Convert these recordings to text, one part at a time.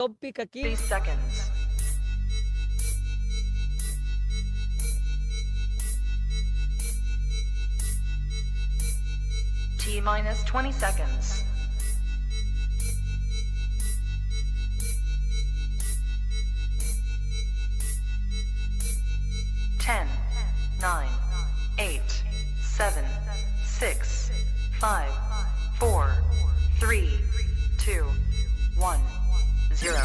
topic aquí. 30 seconds. T minus 20 seconds. Ten, 9, 8, 7, 6, 5, 4, 3, 2, 1, 0.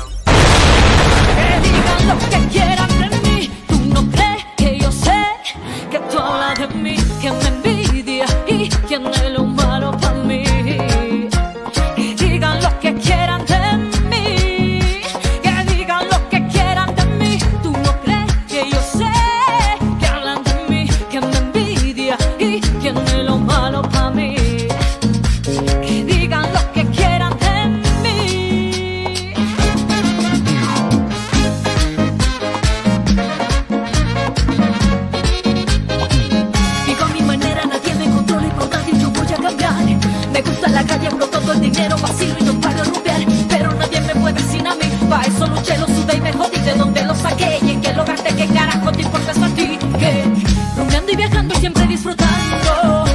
Que digan lo que quieran de mí. Tú no crees que yo sé que tú hablas de mí, que me envidia y quién es lo malo para mí. Que digan lo que quieran de mí. Que digan lo que quieran de mí. Tú no crees que yo sé que hablan de mí, que me envidia y quién es lo malo para mí. Que digan lo que quieran de mí. Y con mi manera nadie me controla y por nadie yo voy a cambiar. Me gusta la calle, hablo todo el dinero, vacilo y no paro de rumbear. Pero nadie me puede sin a mí. Pa' eso luché, lo sudé y me jodí. De dónde lo saqué y en qué lo gasté. ¿Qué carajo te importa eso a ti? Que rumbeando y viajando siempre disfrutando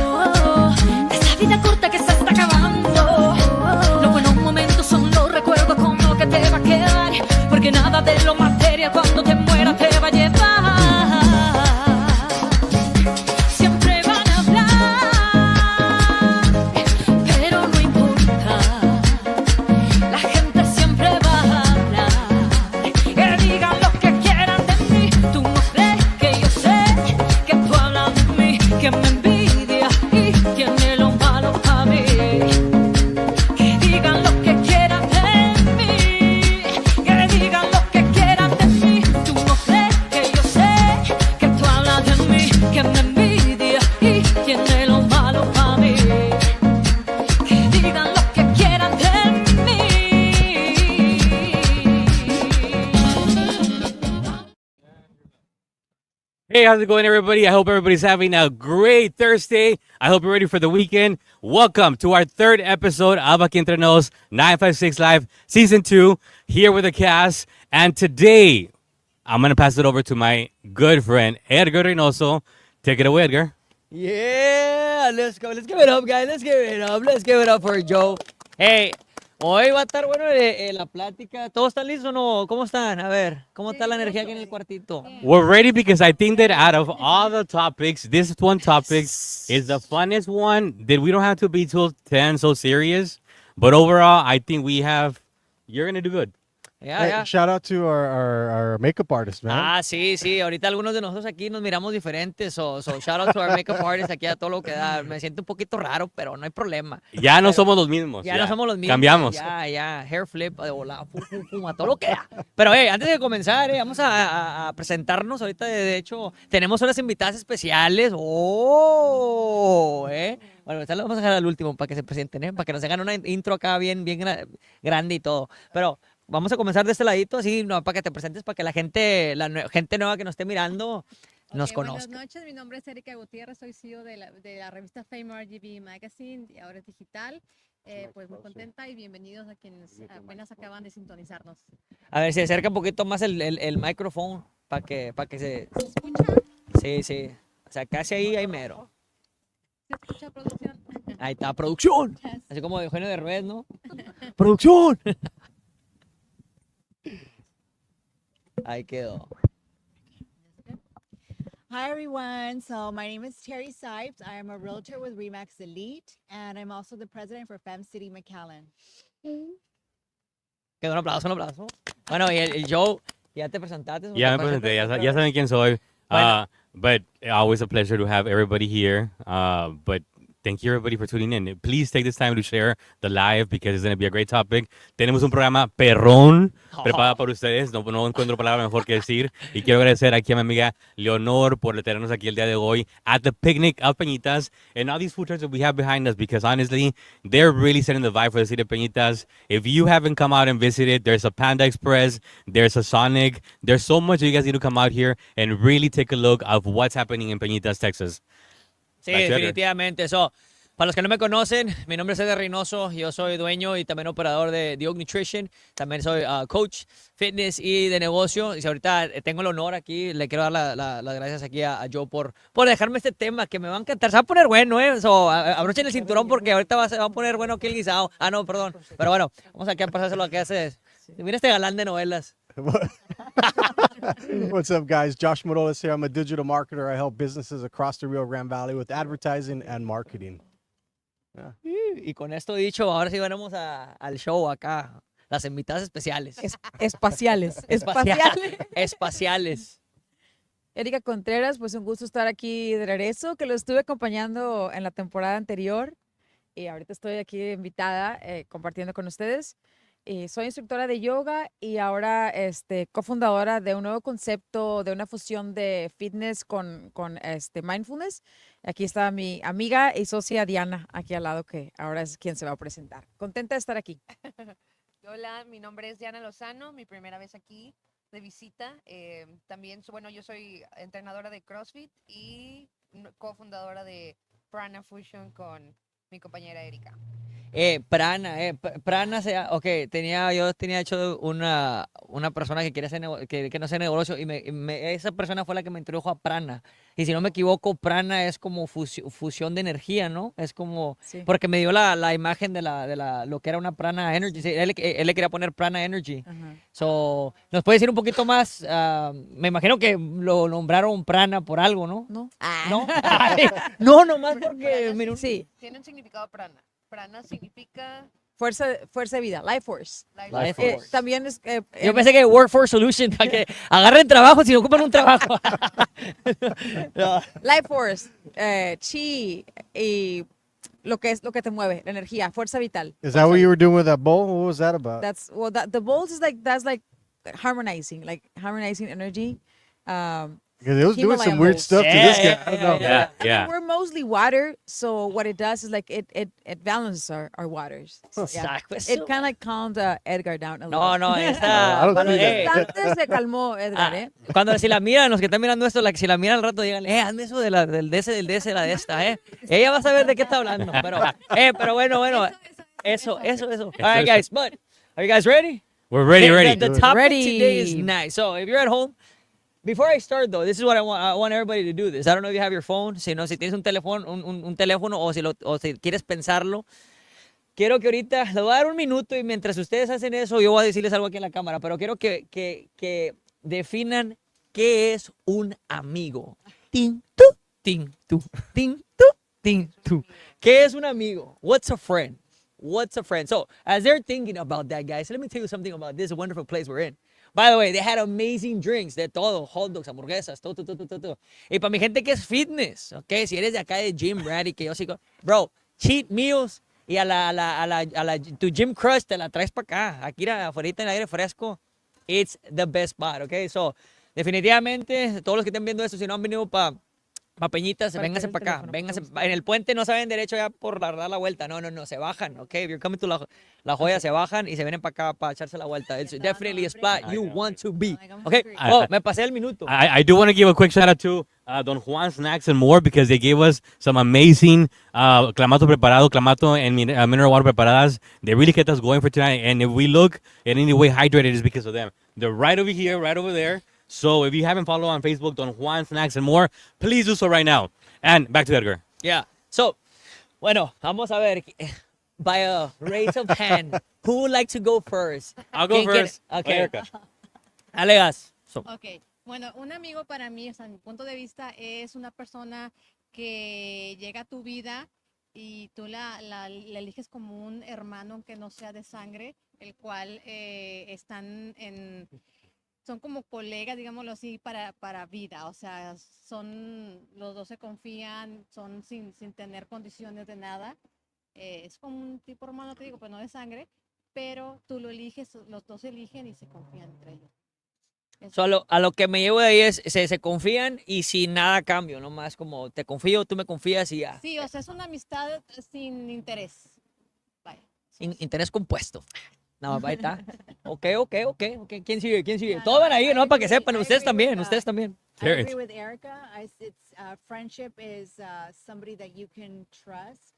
de esta vida corta que se está acabando. Los buenos momentos son los recuerdos con lo que te va a quedar. Porque nada de lo material cuando te mueras te va a llevar. Siempre van a hablar, pero no importa. La gente siempre va a hablar. Que digan lo que quieran de mí. Tú no crees que yo sé que tú hablas de mí, que me envidia y quién es lo malo para mí. Que digan lo que quieran de mí. Que digan lo que quieran de mí. Tú no crees que yo sé que tú hablas de mí, que me envidia y quién es lo malo para mí. Que digan lo que quieran de mí. Hey, how's it going, everybody? I hope everybody's having a great Thursday. I hope you're ready for the weekend. Welcome to our third episode of Aquí Entre Nos 956 Live Season 2, here with the cast. And today, I'm going to pass it over to my good friend, Edgar Reynoso. Take it away, Edgar. Yeah, let's go. Let's give it up, guys. Let's give it up. Let's give it up for Joe. Hey, hoy va a estar bueno la plática. ¿Todos están listos o no? ¿Cómo están? A ver, ¿cómo está la energía aquí en el cuartito? We're ready because I think that out of all the topics, this one topic is the funnest one, that we don't have to be too tense, so serious. But overall, I think you're going to do good. Ya, ya. Shout out to our makeup artist, man. Ah, sí, sí. Ahorita algunos de nosotros aquí nos miramos diferentes. So shout out to our makeup artist aquí a todo lo que da. Me siento un poquito raro, pero no hay problema. Ya no somos los mismos. Ya no somos los mismos. Cambiamos. Ya. Hair flip, de volada, pum, a todo lo que da. Pero, antes de comenzar, vamos a presentarnos. Ahorita, de hecho, tenemos unas invitadas especiales. Bueno, esta la vamos a dejar al último para que se presenten, para que nos hagan una intro acá bien grande y todo. Pero vamos a comenzar de este ladito, así, no, para que te presentes, para que la gente nueva que nos esté mirando nos conozca. Buenas noches, mi nombre es Erika Gutiérrez, soy CEO de la revista Fame RGB Magazine y ahora es digital. Pues muy contenta y bienvenidos a quienes apenas acaban de sintonizarnos. A ver, si acerca un poquito más el micrófono para que se... ¿Se escucha? Sí. O sea, casi ahí mero. ¿Se escucha, producción? Ahí está, producción. Yes. Así como de Eugenio Derbez, ¿no? ¡Producción! Ahí quedó. Hi everyone, so my name is Terry Sipes. I am a realtor with Remax Elite and I'm also the president for Fem City McAllen. Quedó un aplauso. Bueno, y el Joe, ya te presentaste. Ya me presenté, ya saben quién soy. But always a pleasure to have everybody here. But thank you everybody for tuning in. Please take this time to share the live because it's going to be a great topic. Tenemos un programa perrón preparado para ustedes. No encuentro palabra mejor que decir. Y quiero agradecer aquí a mi amiga Leonor por tenernos aquí el día de hoy at the picnic of Peñitas and all these food trucks that we have behind us because honestly, they're really setting the vibe for the city of Peñitas. If you haven't come out and visited, there's a Panda Express, there's a Sonic. There's so much that you guys need to come out here and really take a look of what's happening in Peñitas, Texas. Sí, definitivamente. Eso. Para los que no me conocen, mi nombre es Edgar Reynoso, yo soy dueño y también operador de The Oak Nutrition, también soy coach, fitness y de negocio. Y si ahorita tengo el honor aquí, le quiero dar las gracias aquí a Joe por dejarme este tema que me va a encantar. Se va a poner bueno, ¿eh? Abrochen el cinturón porque ahorita se va a poner bueno aquí el guisado. Ah, no, perdón. Pero bueno, vamos aquí a pasárselo a que hace. Mira este galán de novelas. What's up, guys? Josh Morolas here. I'm a digital marketer. I help businesses across the Rio Grande Valley with advertising and marketing. Y con esto dicho, ahora sí venimos al show acá. Las invitadas especiales. Espaciales. Espaciales. Erika Contreras, pues un gusto estar aquí de regreso, que lo estuve acompañando en la temporada anterior y ahorita estoy aquí invitada compartiendo con ustedes. Soy instructora de yoga y ahora cofundadora de un nuevo concepto de una fusión de fitness con mindfulness. Aquí está mi amiga y socia Diana, aquí al lado, que ahora es quien se va a presentar. Contenta de estar aquí. Hola, mi nombre es Diana Lozano, mi primera vez aquí de visita. También, bueno, yo soy entrenadora de CrossFit y cofundadora de Prana Fusion con mi compañera Erika. Prana, ok, yo tenía hecho una persona que quiere hacer que no hace negocio y esa persona fue la que me introdujo a Prana. Y si no me equivoco, Prana es como fusión de energía, ¿no? Es como, Sí. porque me dio la imagen de lo que era una Prana Energy. Sí, él le quería poner Prana Energy. Ajá. So, ¿nos puede decir un poquito más? Me imagino que lo nombraron Prana por algo, ¿no? ¿No? ¿No? Ay, no, nomás porque... mira, Sí, Tiene un significado prana. Prana significa fuerza de vida, life force. Life force. También es... Yo pensé que Workforce Solution, para que agarren trabajo si ocupan un trabajo. No. Life force, chi y lo que te mueve, la energía, fuerza vital. Is that what you were doing with that bowl? What was that about? The bowls is that's like harmonizing energy. Because it was doing Himalayan some weird bowls. stuff to this guy. I don't know. Yeah. We're mostly water, so what it does is like it balances our waters. Yeah. Saco eso. It kind of like calmed Edgar down a little. No, I esta. don't Cuando, see that. Bastante se calmó Edgar, ¿eh? cuando si la miran, los que están mirando esto, si la miran al rato, díganle, hazme eso del de ese, la de esta, Ella va a saber de qué está hablando. Pero bueno. Eso. All right, guys, but are you guys ready? We're ready. The topic Ready. today is nice. So if you're at home, before I start though, this is what I want everybody to do this. I don't know if you have your phone, si tienes un teléfono o si quieres pensarlo. Quiero que ahorita, les voy a dar un minuto y mientras ustedes hacen eso, yo voy a decirles algo aquí en la cámara, pero quiero que definan qué es un amigo. Tin, tu, tin, tu, tin, tu, tin, tu. ¿Qué es un amigo? What's a friend? What's a friend? So, as they're thinking about that, guys, let me tell you something about this wonderful place we're in. By the way, they had amazing drinks, de todo, hot dogs, hamburguesas, todo. Y para mi gente que es fitness, ¿ok? Si eres de acá de gym, Brady, que yo sigo, bro, cheat meals y tu gym crush te la traes para acá, aquí afuera en el aire fresco, it's the best spot, ¿ok? So, definitivamente, todos los que estén viendo esto, si no han venido para Peñitas, vénganse para acá, vénganse. En el puente no saben derecho ya por dar la vuelta, no, se bajan, ¿ok? If you're coming to La Joya, se bajan y se vienen para acá para echarse la vuelta. It's definitely a spot you want to be, ¿ok? Oh, me pasé el minuto. I do want to give a quick shout out to Don Juan Snacks and More because they gave us some amazing clamato preparado, clamato and mineral water preparadas. They really kept us going for tonight. And if we look in any way hydrated, it's because of them. They're right over here, right over there. So if you haven't followed on Facebook, Don Juan Snacks and More, please do so right now. And back to Edgar. Yeah. So, bueno, vamos a ver. By a raise of hand, who would like to go first? I'll go first. Okay. Erica. Alegas. So, Ok, bueno, un amigo para mí, o sea, mi punto de vista, es una persona que llega a tu vida y tú la eliges como un hermano, aunque no sea de sangre, el cual son como colegas, digámoslo así, para vida. O sea, los dos se confían, son sin tener condiciones de nada. Es como un tipo hermano, te digo, pues no de sangre, pero tú lo eliges, los dos eligen y se confían entre ellos. a lo que me llevo de ahí es, se confían y sin nada a cambio, nomás como te confío, tú me confías y ya. Sí, o sea, es una amistad sin interés. Vaya. Interés compuesto. No, ahí está. Ok. ¿Quién sigue? Todos van ahí, ¿no? Para que sepan, ustedes también. I Terrence. agree with Erica. Friendship is somebody that you can trust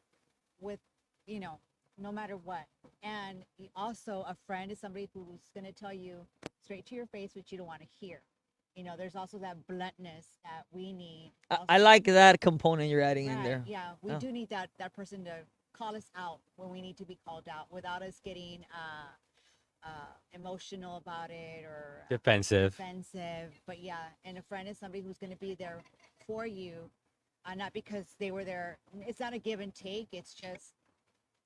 with, you know, no matter what. And also, a friend is somebody who's going to tell you straight to your face what you don't want to hear. You know, there's also that bluntness that we need. I like that component you're adding in Right, there. yeah, we Oh. do need that person to call us out when we need to be called out without us getting emotional about it or Defensive. offensive. But yeah, and a friend is somebody who's going to be there for you, not because they were there. It's not a give and take. It's just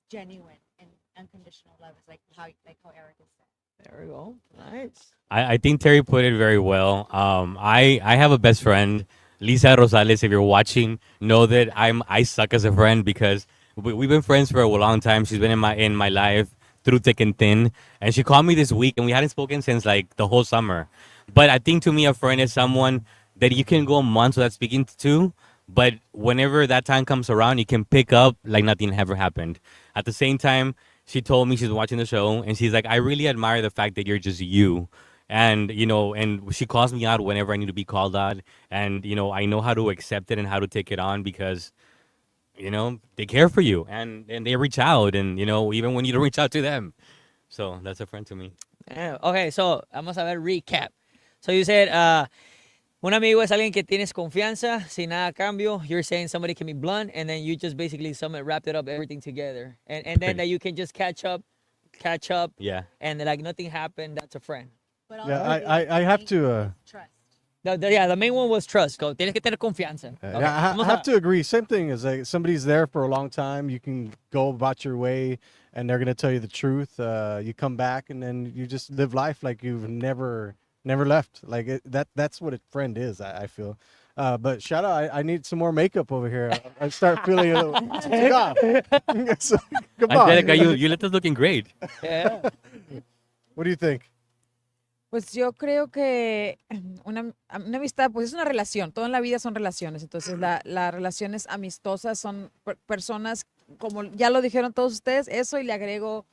genuine and unconditional love. Is like how Eric has said. There we go. Nice. I think Terry put it very well. I have a best friend, Lisa Rosales. If you're watching, know that I suck as a friend because we've been friends for a long time. She's been in my life through thick and thin, and she called me this week, and we hadn't spoken since like the whole summer. But I think to me, a friend is someone that you can go months without speaking to, but whenever that time comes around, you can pick up like nothing ever happened. At the same time, she told me she's watching the show, and she's like, I really admire the fact that you're just you. And, you know, and she calls me out whenever I need to be called out. And, you know, I know how to accept it and how to take it on because, you know, they care for you and they reach out. And, you know, even when you don't reach out to them. So that's a friend to me. Yeah. Okay, so vamos a ver recap. So you said, un amigo es alguien que tienes confianza, sin nada a cambio. You're saying somebody can be blunt, and then you just basically wrapped it up, everything together. And then that you can just catch up, Yeah. and like nothing happened. That's a friend. But Yeah, also I have to. trust. The main one was trust. Go. Tienes que tener confianza. Okay, Yeah, I vamos have a- to agree. Same thing is like somebody's there for a long time. You can go about your way, and they're gonna tell you the truth. You come back, and then you just live life like you've never left. Like that's what a friend is. I feel. But shout out, I need some more makeup over here. I start feeling a little. Take off. So, come on. Angelica, you left us looking great. Yeah. What do you think? Pues yo creo que una amistad, pues es una relación, todo en la vida son relaciones, entonces las relaciones amistosas son personas, como ya lo dijeron todos ustedes, eso y le agrego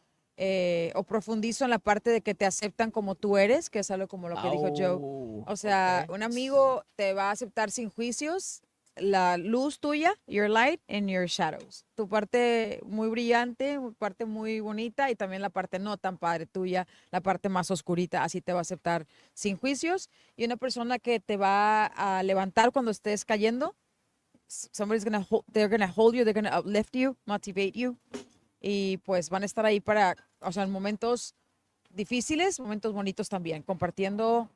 o profundizo en la parte de que te aceptan como tú eres, que es algo como lo que dijo Joe. O sea, un amigo te va a aceptar sin juicios, la luz tuya, your light and your shadows. Tu parte muy brillante, parte muy bonita y también la parte no tan padre tuya, la parte más oscurita, así te va a aceptar sin juicios. Y una persona que te va a levantar cuando estés cayendo, they're gonna hold you, they're gonna uplift you, motivate you. Y pues van a estar ahí para, o sea, en momentos difíciles, momentos bonitos también, compartiendo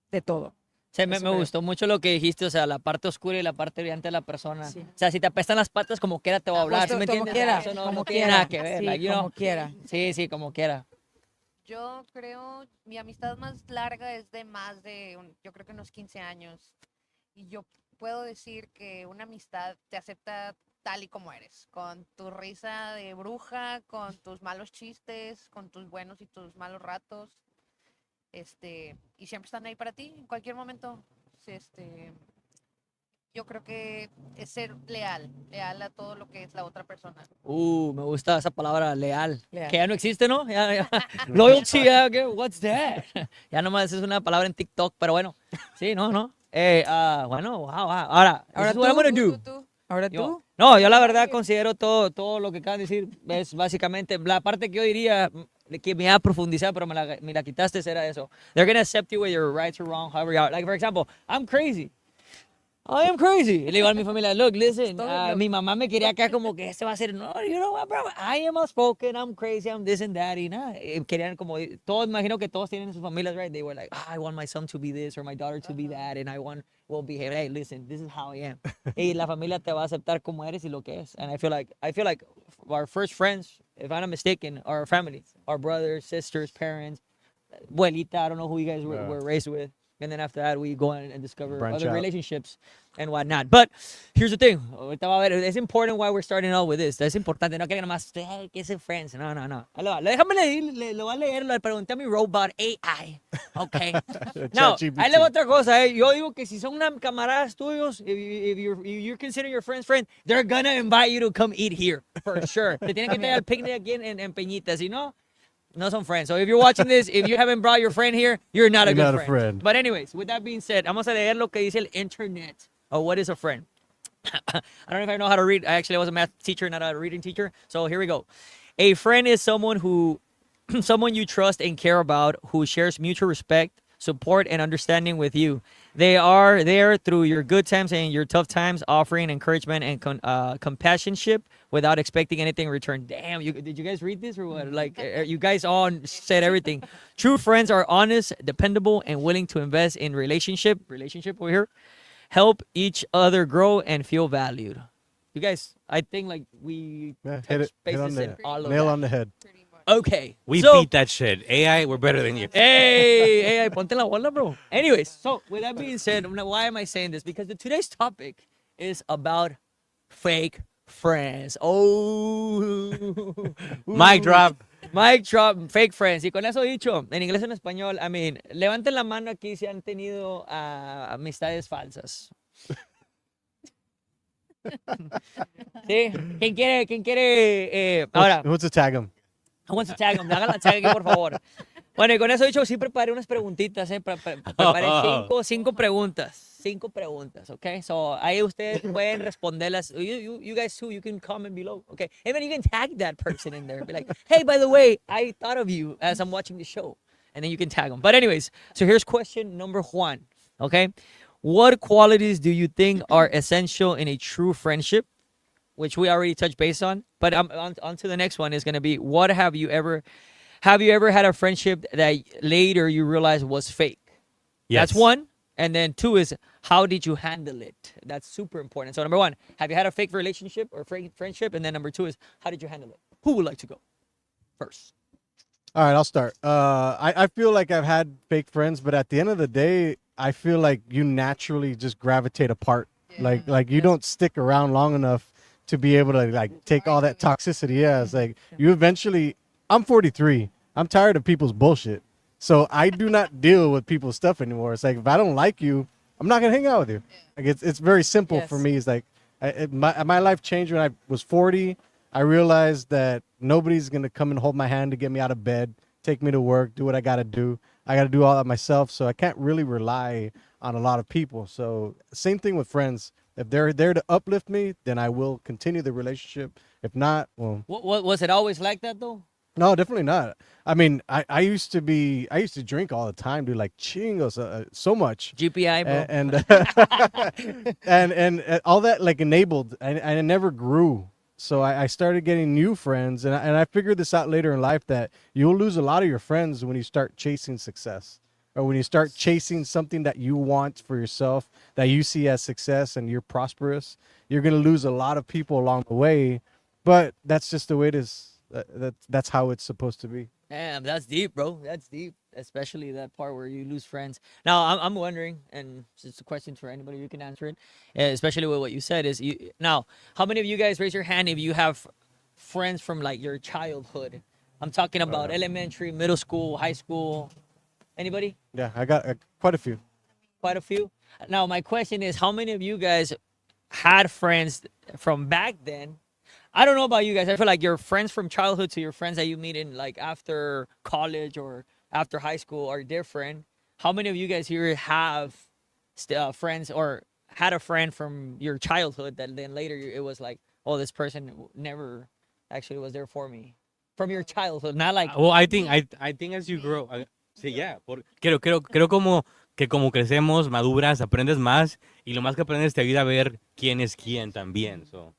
de todo. Sí, me Eso creo. gustó mucho lo que dijiste, o sea, la parte oscura y la parte brillante de la persona. Sí. O sea, si te apestan las patas, como quiera te va a hablar, Pues, ¿sí me como entiendes? quiera, Eso no, como no tiene quiera. nada que ver. Sí, like, you como know. quiera. Sí, como quiera. Yo creo, mi amistad más larga es de más de, yo creo que unos 15 años. Y yo puedo decir que una amistad te acepta tal y como eres, con tu risa de bruja, con tus malos chistes, con tus buenos y tus malos ratos. Y siempre están ahí para ti en cualquier momento. Yo creo que es ser leal a todo lo que es la otra persona. Me gusta esa palabra leal. Leal. Que ya no existe, ¿no? Loyalty, what's that? Ya nomás es una palabra en TikTok, pero bueno. Sí, no. Bueno, wow. Ahora this is what I'm gonna do. Ahora Yo- tú. No, yo la verdad considero todo lo que acaban de decir es básicamente la parte que yo diría que me iba a profundizar, pero me la quitaste, era eso. They're gonna accept you whether you're right or wrong, however you are. Like, for example, I'm crazy. I am crazy. Y le digo a mi familia, look, listen, mi mamá me quería acá como que este va a ser, no, you know what, bro, I am outspoken, I'm crazy, I'm this and that, y nada. Querían como, todos, imagino que todos tienen sus familias, right? They were like, I want my son to be this or my daughter to be that, and I want, will behave. Hey, listen, this is how I am. Y la familia te va a aceptar como eres y lo que es. And I feel like our first friends, if I'm not mistaken, are our family, our brothers, sisters, parents, abuelita, I don't know who you guys were raised with. And then after that, we go on and discover Branch other out. relationships and whatnot. But here's the thing. Ahorita va a ver, it's important why we're starting out with this. Es importante. No que nomás, que es friends. No. Déjame leer, lo voy a leer. Le pregunté a mi robot AI. Okay. No, ChatGPT. ahí le va otra cosa. Yo digo que si son camaradas tuyos, if you're considering your friends, they're gonna invite you to come eat here. For sure. Te tienen que traer al picnic aquí en Peñitas. Si no son friends. So if you're watching this, if you haven't brought your friend here, you're not a You're good not a friend. But anyways, with that being said, vamos a leer lo que dice el internet. What is a friend? I don't know if I know how to read. I was a math teacher, not a reading teacher. So here we go. A friend is someone who, someone you trust and care about, who shares mutual respect, support, and understanding with you. They are there through your good times and your tough times, offering encouragement and companionship without expecting anything in return. Damn, did you guys read this or what? Like, you guys all said everything. True friends are honest, dependable, and willing to invest in relationship over here, help each other grow and feel valued. You guys, I think like we Yeah, touched hit on bases in the all of nail that. on the head. Pretty much. Okay, We so, beat that shit. AI, we're better than you. hey, ponte la bola, bro. Anyways, so with that being said, why am I saying this? Because today's topic is about fake friends. Oh, Mic drop. Mic drop, fake friends. Y con eso dicho, en inglés o en español, I mean, levanten la mano aquí si han tenido amistades falsas. ¿Sí? ¿Quién quiere? Ahora, What's a tag 'em? who wants to tag 'em? Hagan la tag aquí, por favor. Bueno, y con eso dicho, sí preparé unas preguntitas, preparé cinco preguntas. 5 preguntas, okay? So, ahí ustedes pueden responderlas. You guys too, you can comment below, okay? And then you can tag that person in there. Be like, hey, by the way, I thought of you as I'm watching the show. And then you can tag them. But anyways, so here's question number 1, okay? What qualities do you think are essential in a true friendship? Which we already touched base on. But on to the next one is going to be, what have you ever had a friendship that later you realize was fake? Yes. That's 1. And then 2 is, how did you handle it? That's super important. So number 1, have you had a fake relationship or fake friendship? And then number 2 is, how did you handle it? Who would like to go first? All right, I'll start. I feel like I've had fake friends, but at the end of the day, I feel like you naturally just gravitate apart. Like you don't stick around long enough to be able to like take all that toxicity. Yeah, it's like you eventually. I'm 43. I'm tired of people's bullshit. So I do not deal with people's stuff anymore. It's like if I don't like you, I'm not gonna hang out with you. Like it's very simple for Yes. me. It's like my life changed when I was 40. I realized that nobody's gonna come and hold my hand to get me out of bed, take me to work, do what I gotta do. I gotta do all that myself. So I can't really rely on a lot of people. So same thing with friends. If they're there to uplift me, then I will continue the relationship. If not, well, What was it always like that though? no, definitely not. I mean, I used to drink all the time, dude, like chingos, so much. GPI, bro. And all that like enabled, and I never grew. So I started getting new friends, and I figured this out later in life that you'll lose a lot of your friends when you start chasing success, or when you start chasing something that you want for yourself, that you see as success, and you're prosperous. You're gonna lose a lot of people along the way, but that's just the way it is. That's how it's supposed to be. Damn, that's deep, bro. That's deep, especially that part where you lose friends. Now, I'm wondering, and it's a question for anybody who can answer it, especially with what you said. Now, how many of you guys raise your hand if you have friends from like your childhood? I'm talking about elementary, middle school, high school. Anybody? Yeah, I got quite a few. Quite a few. Now, my question is, how many of you guys had friends from back then? I don't know about you guys. I feel like your friends from childhood to your friends that you meet in like after college or after high school are different. How many of you guys here have friends or had a friend from your childhood that then later it was like, oh, this person never actually was there for me from your childhood, not like. Well, I think as you grow, sí, yeah. Creo como que como crecemos, maduras, aprendes más y lo más que aprendes te ayuda a ver quién es quién también. So.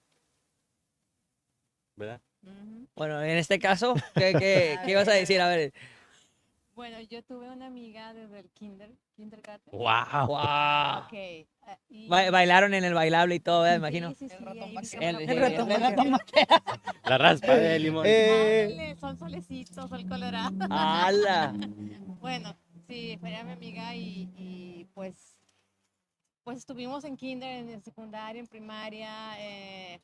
¿Verdad? Bueno, en este caso, ¿qué ibas a decir? A ver. Bueno, yo tuve una amiga desde el kindergarten. Wow. Wow. Ok. Y- Bailaron en el bailable y todo, ¿verdad? Me imagino. Sí, sí, sí, ratón ahí vaquero. vivimos El la ratón primera vaquero. vez. La raspa de limón. Ándale, son solecitos, sol colorado. ¡Hala! Bueno, sí, fue mi amiga y pues estuvimos en kinder, en secundaria, en primaria,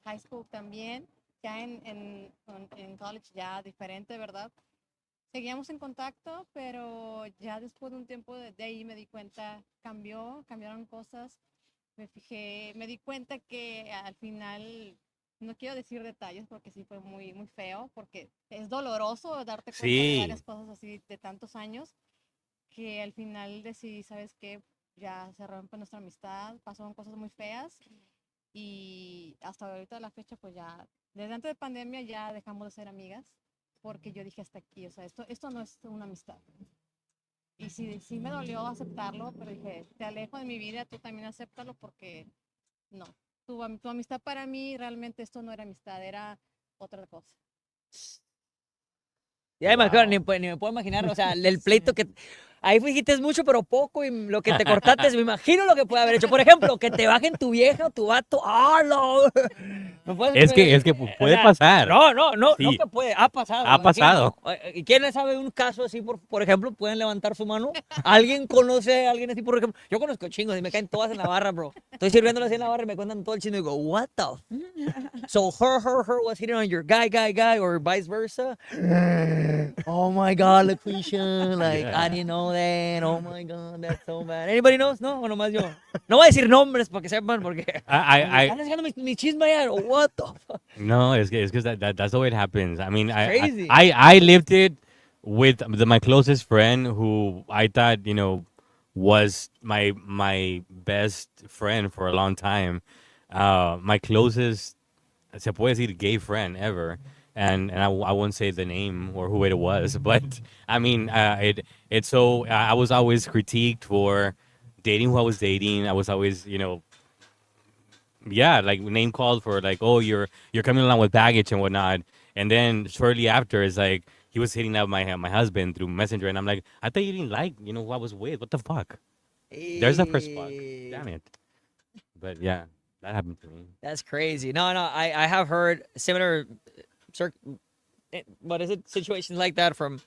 high school también, ya en college ya diferente, ¿verdad? Seguíamos en contacto, pero ya después de un tiempo de ahí me di cuenta, cambiaron cosas, me di cuenta que al final, no quiero decir detalles porque sí fue muy, muy feo, porque es doloroso darte cuenta de Sí. varias cosas así de tantos años, que al final decidí, ¿sabes qué? Ya se rompe nuestra amistad, pasaron cosas muy feas Y hasta ahorita la fecha, pues ya, desde antes de pandemia ya dejamos de ser amigas, porque yo dije hasta aquí, o sea, esto no es una amistad. Y sí me dolió aceptarlo, pero dije, te alejo de mi vida, tú también acéptalo porque no. Tu amistad para mí, realmente esto no era amistad, era otra cosa. Ya me imagino, Wow. ni me puedo imaginar, o sea, el pleito que... Ahí dijiste mucho, pero poco, y lo que te cortaste, me imagino lo que puede haber hecho. Por ejemplo, que te bajen tu vieja o tu vato. ¡Ah, no! ¿Me puedes- Es que o puede sea, pasar. no Sí, que puede, ha pasado. ha me imagino. pasado. ¿Y quién le sabe un caso así, por ejemplo? ¿Pueden levantar su mano? ¿Alguien conoce a alguien así, por ejemplo? Yo conozco chingos y me caen todas en la barra, bro. Estoy sirviéndole así en la barra y me cuentan todo el chisme y digo, what the So her was hitting on your guy, or vice versa. Oh my God, Lucretia, like I Yeah. didn't know that. Oh my God, that's so bad. Anybody knows? No, o nomás yo. No voy a decir nombres para que sepan, porque I están haciendo mi chisme ya. What the fuck? No, it's because that's the way it happens. I mean, Crazy. I lived it with my closest friend who I thought, was my best friend for a long time. My closest, se puede decir, gay friend ever. And I won't say the name or who it was, but I mean, it's so I was always critiqued for dating who I was dating. I was always, yeah, like name called for like, oh, you're coming along with baggage and whatnot. And then shortly after, it's like he was hitting up my husband through Messenger, and I'm like, I thought you didn't like, who I was with. What the fuck? There's the first fuck. Damn it. But yeah, that happened to me. That's crazy. No, I have heard similar, what is it, situations like that from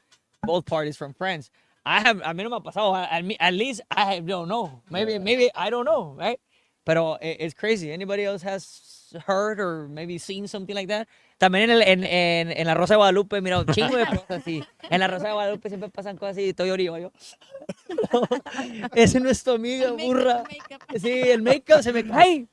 both parties, from friends. A mí no me ha pasado. At least I don't know. Maybe I don't know, right? Pero it's crazy. Anybody else has heard or maybe seen something like that? También en la Rosa de Guadalupe, mira, un chingo de cosas así. En la Rosa de Guadalupe siempre pasan cosas así y estoy orido yo. Ese no es tu amiga, burra. Sí, el make-up se me cae.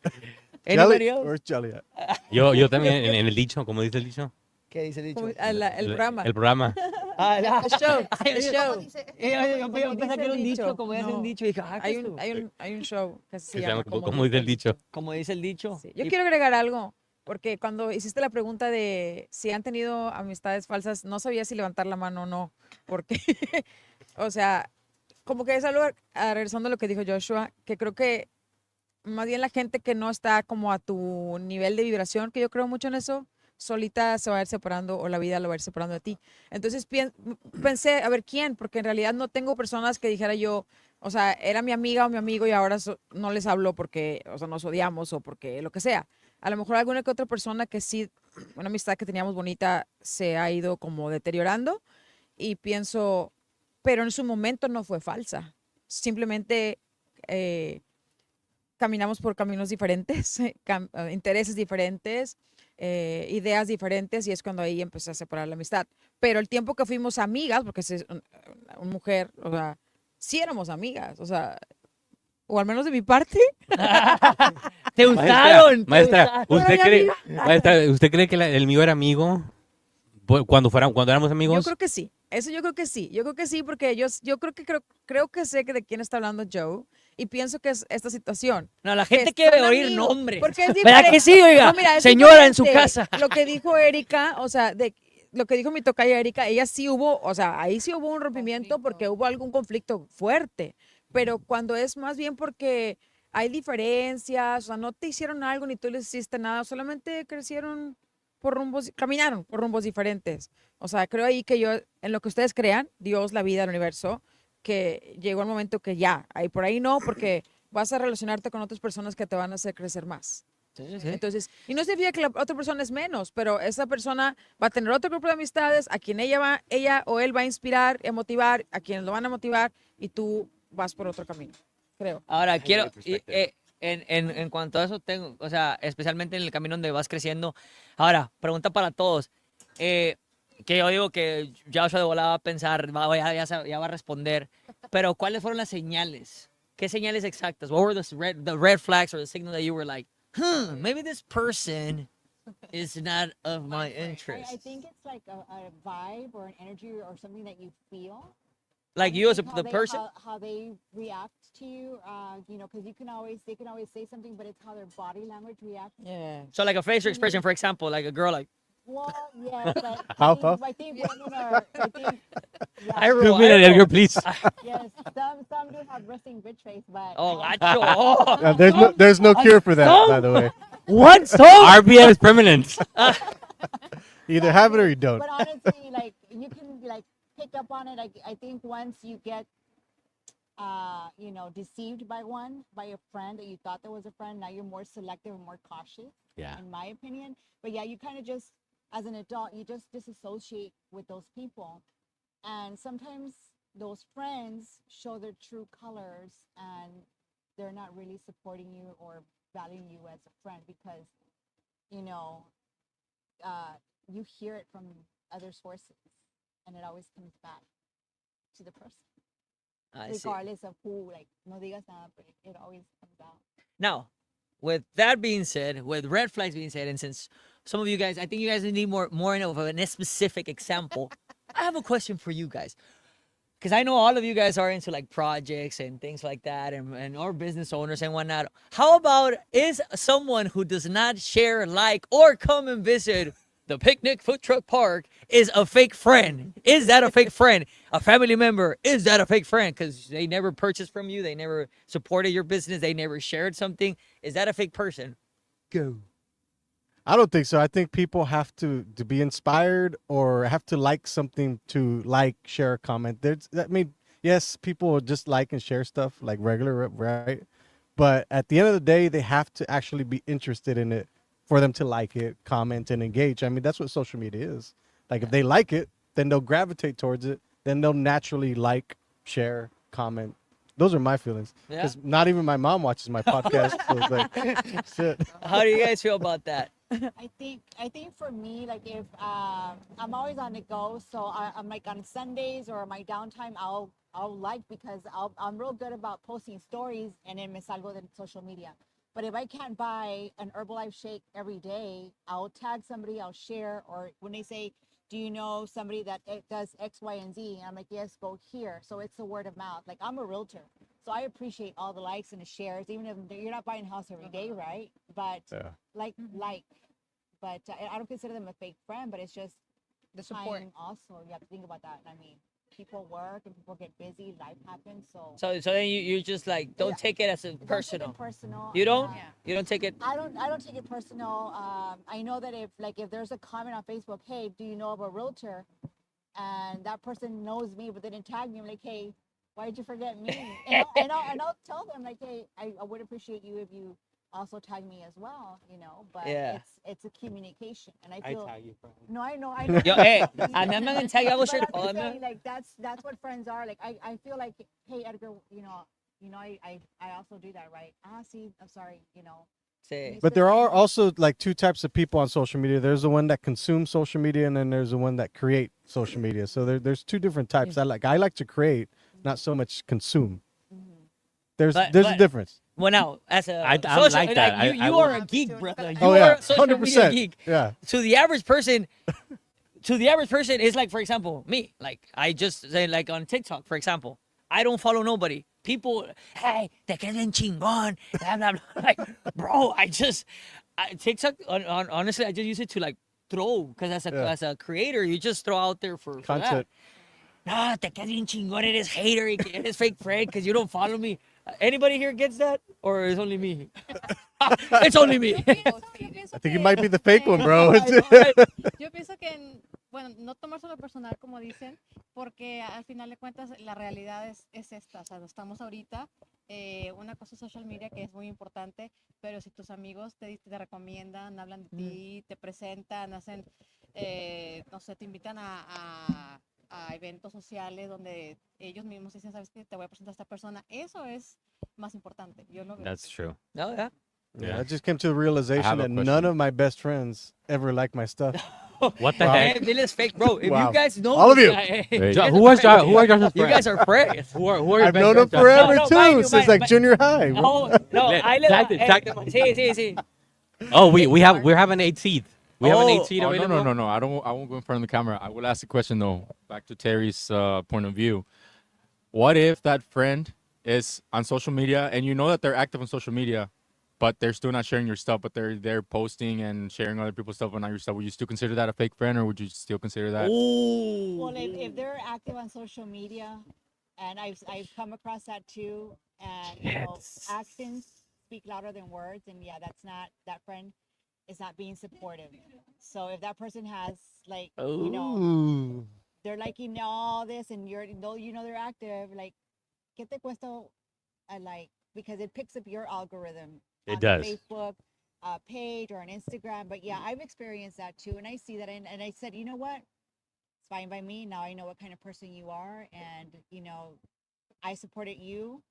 Anybody Jelly, else? where's Jelly at? Yo también en el dicho, ¿cómo dice el dicho? ¿Qué dice el dicho? El programa. El programa. Ah, El show. El show. Yo pensé que era un dicho, como dice No. un dicho. Y dije, ¿qué Hay es tú? hay un show que se Que se llama llama como dice el dicho. Como dice el dicho. Sí. Yo Y- quiero agregar algo, porque cuando hiciste la pregunta de si han tenido amistades falsas, no sabía si levantar la mano o no, porque, o sea, como que es algo, regresando a lo que dijo Joshua, que creo que más bien la gente que no está como a tu nivel de vibración, que yo creo mucho en eso, solita se va a ir separando o la vida lo va a ir separando de ti. Entonces pensé, a ver, ¿quién? Porque en realidad no tengo personas que dijera yo, o sea, era mi amiga o mi amigo y ahora no les hablo porque, o sea, nos odiamos o porque lo que sea. A lo mejor alguna que otra persona que sí, una amistad que teníamos bonita se ha ido como deteriorando y pienso, pero en su momento no fue falsa. Simplemente caminamos por caminos diferentes, intereses diferentes, ideas diferentes y es cuando ahí empecé a separar la amistad. Pero el tiempo que fuimos amigas, porque es una mujer, o sea, sí éramos amigas, o sea, o al menos de mi parte. Te gustaron. Maestra, gustaron. ¿usted cree que el mío era amigo cuando éramos Yo amigos? creo que sí. Eso yo creo que sí. Yo creo que sí, porque yo creo que sé que de quién está hablando Joe y pienso que es esta situación. No, la Que gente quiere son oír amigos, nombres. porque es ¿Verdad diferente. que sí, oiga? No, mira, es Señora en su diferente. casa. Lo que dijo Erika, o sea, lo que dijo mi tocaya Erika, ella sí hubo, o sea, ahí sí hubo un rompimiento porque hubo algún conflicto fuerte, pero cuando es más bien porque hay diferencias, o sea, no te hicieron algo ni tú les hiciste nada, solamente crecieron caminaron por rumbos diferentes. O sea, creo ahí que yo, en lo que ustedes crean, Dios, la vida, el universo, que llegó el momento que ya, ahí por ahí no, porque vas a relacionarte con otras personas que te van a hacer crecer más. Entonces, y no significa que la otra persona es menos, pero esa persona va a tener otro grupo de amistades a quien ella o él va a inspirar, a motivar, a quienes lo van a motivar y tú vas por otro camino, creo. Ahora, quiero, perspective. en cuanto a eso, tengo, o sea, especialmente en el camino donde vas creciendo. Ahora, pregunta para todos. Que yo digo que Joshua de volada va a pensar, ya va a responder. Pero, ¿cuáles fueron las señales? ¿Qué señales exactas? What were the red flags or the signal that you were like, maybe this person is not of my interest? I think it's like a vibe or an energy or something that you feel Like I you as a, think how the they- person? how they react to you, you know, because they can always say something, but it's how their body language reacts. Yeah. So like a facial expression, for example, like a girl like, Well, yes, but How I think women are. I think. Yeah, I roll, Zoom in I on roll. Edgar, please. yes, some do have resting bitch face, but Oh, gacho. Oh, There's no cure for that, by the way. what? So? RBF is permanent. Either have it or you don't. But honestly, like you can like pick up on it. I think once you get you know, deceived by a friend that you thought that was a friend, now you're more selective and more cautious. Yeah. In my opinion. But yeah, you kind of just, as an adult, you just disassociate with those people. And sometimes those friends show their true colors and they're not really supporting you or valuing you as a friend because, you know, you hear it from other sources and it always comes back to the person. I see. Regardless of who, like, no digas nada, but it always comes out. Now, with that being said, with red flags being said, and since some of you guys, I think you guys need more of a specific example, I have a question for you guys. Because I know all of you guys are into like projects and things like that and or business owners and whatnot. How about is someone who does not share, like, or come and visit the picnic food truck park is a fake friend? Is that a fake friend? A family member, is that a fake friend? Because they never purchased from you. They never supported your business. They never shared something. Is that a fake person? Go. I don't think so. I think people have to be inspired or have to like something to like, share, comment. I mean, yes, people just like and share stuff like regular, right? But at the end of the day, they have to actually be interested in it for them to like it, comment, and engage. I mean, that's what social media is. Like, if they like it, then they'll gravitate towards it. Then they'll naturally like, share, comment. Those are my feelings. Yeah. Because not even my mom watches my podcast. So it's like, shit. How do you guys feel about that? I think for me, like if I'm always on the go, so I'm like on Sundays or my downtime, I'll like because I'm real good about posting stories and then me salgo de social media. But if I can't buy an Herbalife shake every day, I'll tag somebody, I'll share, or when they say, do you know somebody that does X, Y, and Z? And I'm like, yes, go here. So it's a word of mouth. Like, I'm a realtor, so I appreciate all the likes and the shares, even if you're not buying a house every day, right? But like. But I don't consider them a fake friend, but it's just The support. time also. You have to think about that. I mean, people work and people get busy, life happens, so. So then you just like don't Yeah. take it as a Don't take it personal. personal. You don't? Yeah. You don't take it. I don't take it personal. I know that if there's a comment on Facebook, hey, do you know of a realtor? And that person knows me, but they didn't tag me. I'm like, hey, why did you forget me? And I'll tell them like, hey, I would appreciate you if you also tag me as well, you know. But Yeah. it's a communication, and I feel. you, friend. No, I know. Yo, hey, a mí me han tag algo But shit. I'm just saying, like that's what friends are. Like I feel like, hey Edgar, you know, I also do that, right? See, I'm sorry, you know. Sí. But there are also like two types of people on social media. There's the one that consume social media, and then there's the one that create social media. So there's two different types. I like to create, not so much consume. There's But- a but- difference. Well, now as a I'm social, like that. you I are would- a geek, brother. You Oh are yeah, a social media 100%. geek. Yeah. To the average person, it's like, for example, me. Like I just say, like on TikTok, for example, I don't follow nobody. People, hey, te quedas bien chingón, blah blah blah. Like, bro, TikTok. Honestly, I just use it to like throw, because as a creator, you just throw out there for Content. that. No, te quedas bien chingón, eres hater, eres fake friend, because you don't follow me. Anybody here gets that, or is only me? It's only me. I think you might be the fake one, bro. Yo pienso que, bueno, no tomárselo personal como dicen, porque al final de cuentas la realidad es esta, o sea, estamos ahorita, una cosa es social media que es muy importante, pero si tus amigos te recomiendan, hablan de ti, te presentan, hacen, no sé, te invitan a eventos sociales donde ellos mismos dicen, sabes qué, te voy a presentar a esta persona, eso es más importante, yo lo veo. That's true. No, yeah. Yeah, I just came to the realization a that none question. of my best friends ever like my stuff. What the Wow. heck? Hey, Dylan's fake, bro. If Wow. you guys know All of this you. guy, Wait. you guys Who are are friends. who are Josh's You friends? guys are friends. Who are your I've best known him friends, Josh? forever No, too, mind you, since mind- like junior high. bro. No, ahí le Tag va. them, tag them. Sí. Oh, we're having 8 seat. We have an 8 seat Oh, no, available. no. I won't go in front of the camera. I will ask the question though. Back to Terry's point of view. what if that friend is on social media and you know that they're active on social media, but they're still not sharing your stuff, but they're posting and sharing other people's stuff but not your stuff? Would you still consider that a fake friend, or would you still consider that? Ooh. Well, if they're active on social media, and I've come across that too, and you know, Yes. actions speak louder than words, and yeah, that's not that friend is not being supportive. So if that person has like you know Ooh. they're liking all this and you know they're active, like ¿qué te cuesta a like? Because it picks up your algorithm It on does. the Facebook page or on Instagram. But yeah, I've experienced that too, and I see that, and I said, you know what, it's fine by me. Now I know what kind of person you are, and you know, I supported you.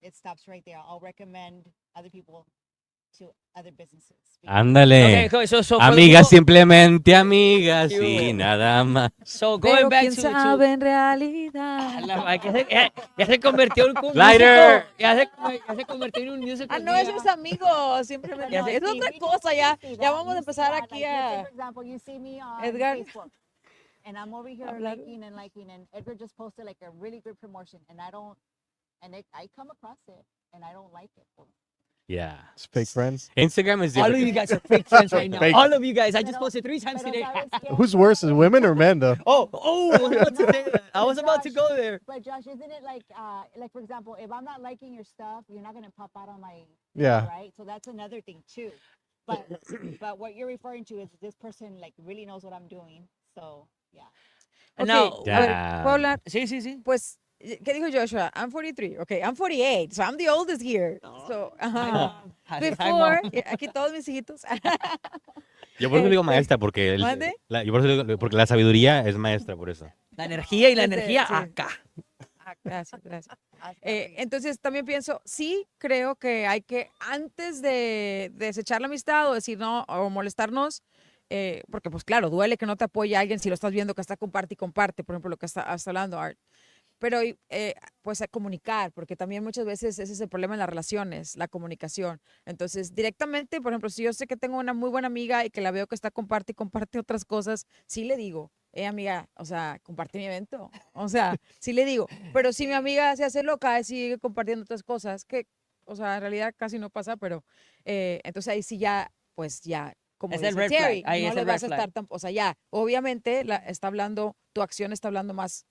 It stops right there. I'll recommend other people to other businesses. Ándale. Okay, so Amigas, simplemente amigas Sí, y hubo. nada más. So going Pero back quién to sabe en realidad. ya se convirtió en un Lighter. músico, ya se convirtió en un musical. Ah, no, esos amigos, simplemente. Ya sé. Es otra cosa, ya vamos a empezar aquí a... For example, you see me on Edgar. Facebook, and I'm over here Hablar. liking, and Edgar just posted like a really good promotion, and I come across it, and I don't like it. Yeah. It's fake friends. Instagram is All of different. you guys are fake friends right now. Fake. All of you guys. I just Pero- posted 3 times pero today. ¿sabes qué? Who's worse, is women or men though? Oh, I was about to go there. But Josh, isn't it like for example, if I'm not liking your stuff, you're not gonna pop out on my Yeah. right? So that's another thing too. But but what you're referring to is this person like really knows what I'm doing. So yeah. Ok, No. a ver, Ya. ¿puedo hablar? Sí, sí, sí. Pues, ¿qué dijo Joshua? I'm 43. Okay, I'm 48. So I'm the oldest here. So, ajá. Hi, Before, Mom. aquí todos mis hijitos. Yo por eso digo Este, maestra, porque, ¿mande? yo por eso digo, porque la sabiduría es maestra, por eso. La energía y la Este, energía sí. acá. Gracias, gracias. Entonces también pienso, sí creo que hay que, antes de desechar la amistad o decir no, o molestarnos, porque pues claro, duele que no te apoye alguien si lo estás viendo que está comparte y comparte, por ejemplo, lo que está hablando Art. Pero pues a comunicar, porque también muchas veces ese es el problema en las relaciones, la comunicación. Entonces, directamente, por ejemplo, si yo sé que tengo una muy buena amiga y que la veo que está comparte y comparte otras cosas, sí le digo, amiga, o sea, comparte mi evento. O sea, sí le digo. Pero si mi amiga se hace loca y sigue compartiendo otras cosas, que, o sea, en realidad casi no pasa, pero entonces ahí sí ya, pues ya, como Es el dice red flag, Terry, ahí no es le el vas red a estar tan, o sea, ya, obviamente está hablando, tu acción está hablando más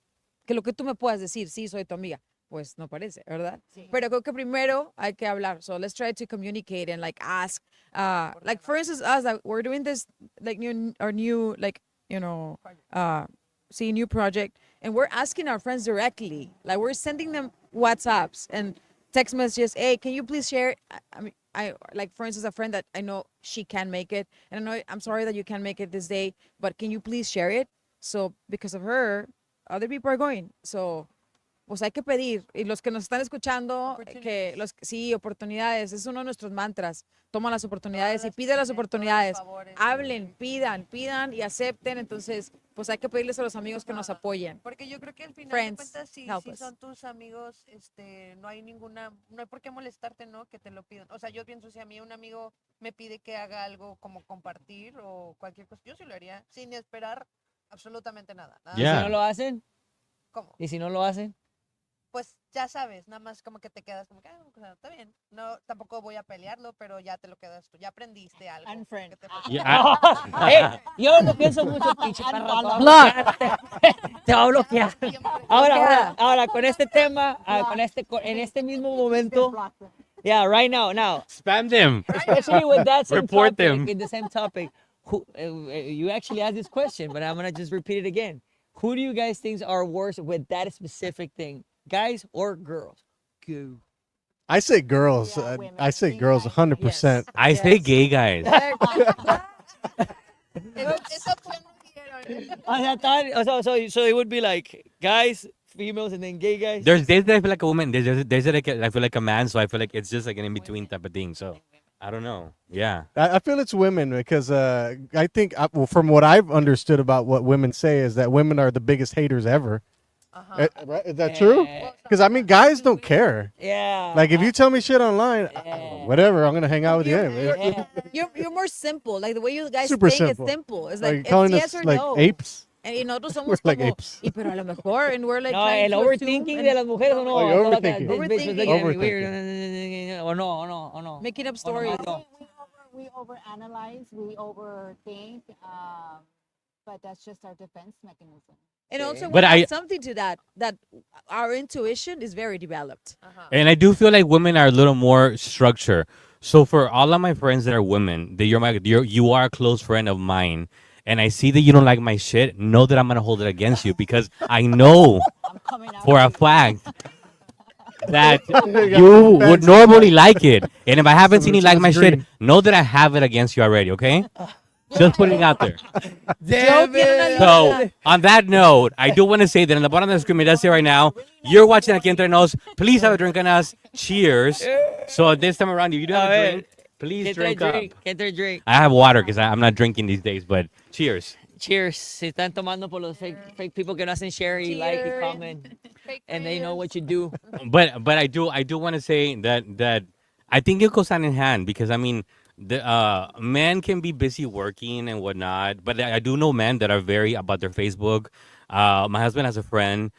que lo que tú me puedas decir, sí, soy tu amiga. Pues no parece, ¿verdad? Sí. Pero creo que primero hay que hablar. So let's try to communicate and like ask. Like for instance, us, like, we're doing this like new like, you know, new project, and we're asking our friends directly. Like we're sending them WhatsApps and text messages. Hey, can you please share? I mean, I like for instance a friend that I know she can make it, and I know I'm sorry that you can't make it this day, but can you please share it? So because of her, other people are going. So, pues hay que pedir. Y los que nos están escuchando, que sí, oportunidades, es uno de nuestros mantras. Toma las oportunidades y pide las oportunidades. Hablen, pidan y acepten. Entonces, pues hay que pedirles a los amigos que nos apoyen. Porque yo creo que al final Friends, de cuentas, si help us. son tus amigos, no hay por qué molestarte, ¿no? Que te lo pidan. O sea, yo pienso, si a mí un amigo me pide que haga algo como compartir o cualquier cosa, yo sí lo haría, sin esperar absolutamente nada. ¿Y Yeah. si no lo hacen? ¿Cómo? ¿Y si no lo hacen? Pues ya sabes, nada más como que te quedas como que, o sea, está bien. No, tampoco voy a pelearlo, pero ya te lo quedas tú. Ya aprendiste algo. Unfriend. que te Yeah, Yo lo pienso mucho, pinche perra. Te va a bloquear. Siempre. Ahora, con este tema, en este mismo momento, yeah, right now, spam them. especially with that same Report topic, them. in the same topic, you actually asked this question, but I'm gonna just repeat it again. Who do you guys think are worse with that specific thing, guys or girls? Go. I say girls. Yeah, women. I say Gay girls guys. 100%. I say gay guys. Eso fue lo que vieron. So it would be like guys, females, and then gay guys. There's days that I feel like a woman. There's days that I feel like a man. So I feel like it's just like an in between type of thing. So I don't know. Yeah. I feel it's women because I think, well, from what I've understood about what women say, is that women are the biggest haters ever. Right? Is that true? Because I mean, guys don't care. Yeah. Like if you tell me shit online, Yeah. whatever, I'm gonna hang out with you. Anyway. Yeah. You're more simple. Like the way you guys Super think simple. is simple. It's Like like, calling it's us yes or like no. apes. Y nosotros somos like como, apes. y pero a lo mejor, and we're like No, trying el to overthinking assume de and las mujeres, ¿o no? Oh, I you're feel like that overthinking. this bitch was looking at me Overthinking. weird. O no. making up O stories. nomás no. We overanalyze, we overthink, but that's just our defense mechanism. And also, But we I- have something to that our intuition is very developed. And I do feel like women are a little more structured. So for all of my friends that are women, that you are a close friend of mine, and I see that you don't like my shit, know that I'm gonna hold it against you because I know I'm coming out for a you. fact that You you got would defense. normally like it. And if I haven't seen you Someone like my green. shit, know that I have it against you already, okay? Just putting it out there. Damn it. So, on that note, I do want to say that in the bottom of the screen, it does say right now, you're watching Aquí Entre Nos. Please have a drink on us. Cheers. So, this time around, if you do have A a ver, drink, please Get drink their up. drink. Get their drink. I have water because I'm not drinking these days, but cheers. Cheers. Se están tomando por los fake people que no hacen share y like y Cheers. comment. And they know what you do. But I do want to say that I think it goes hand in hand because I mean the men can be busy working and whatnot, but I do know men that are very about their Facebook. My husband has a friend,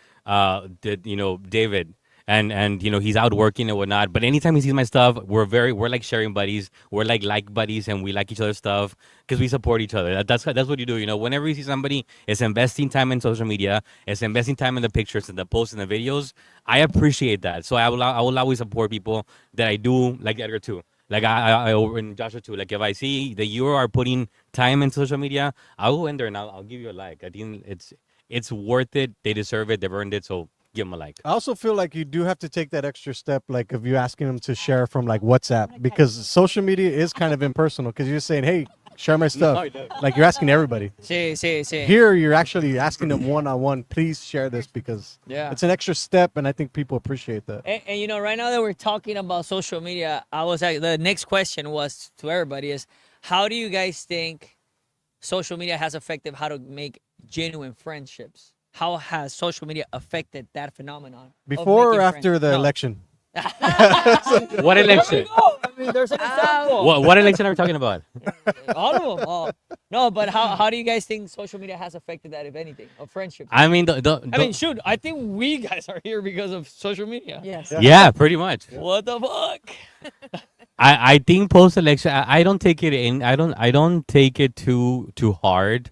David, and he's out working and whatnot. But anytime he sees my stuff, we're like sharing buddies. We're like buddies, and we like each other's stuff because we support each other. That's what you do. Whenever you see somebody is investing time in social media, is investing time in the pictures and the posts and the videos, I appreciate that. So I will always support people that I do like Edgar too. Like I and Joshua too. Like if I see that you are putting time in social media, I'll go in there and I'll give you a like. I think it's worth it. They deserve it. They've earned it. So give them a like. I also feel like you do have to take that extra step, like if you're asking them to share from like WhatsApp, because social media is kind of impersonal. Because you're saying, "Hey, share my stuff," like you're asking everybody. Sí. Here, you're actually asking them one-on-one. Please share this because Yeah. it's an extra step, and I think people appreciate that. And right now that we're talking about social media, I was like, the next question was to everybody is, how do you guys think social media has affected how to make genuine friendships? How has social media affected that phenomenon? of Before or making after friends? the No. election? What election? No, I mean, there's an example. What election are we talking about? All of them. Oh. No, but how do you guys think social media has affected that, if anything, of friendships? I mean, I mean, shoot, I think we guys are here because of social media. Yes. yeah, pretty much. What the fuck? I think post election I don't take it in I don't take it too hard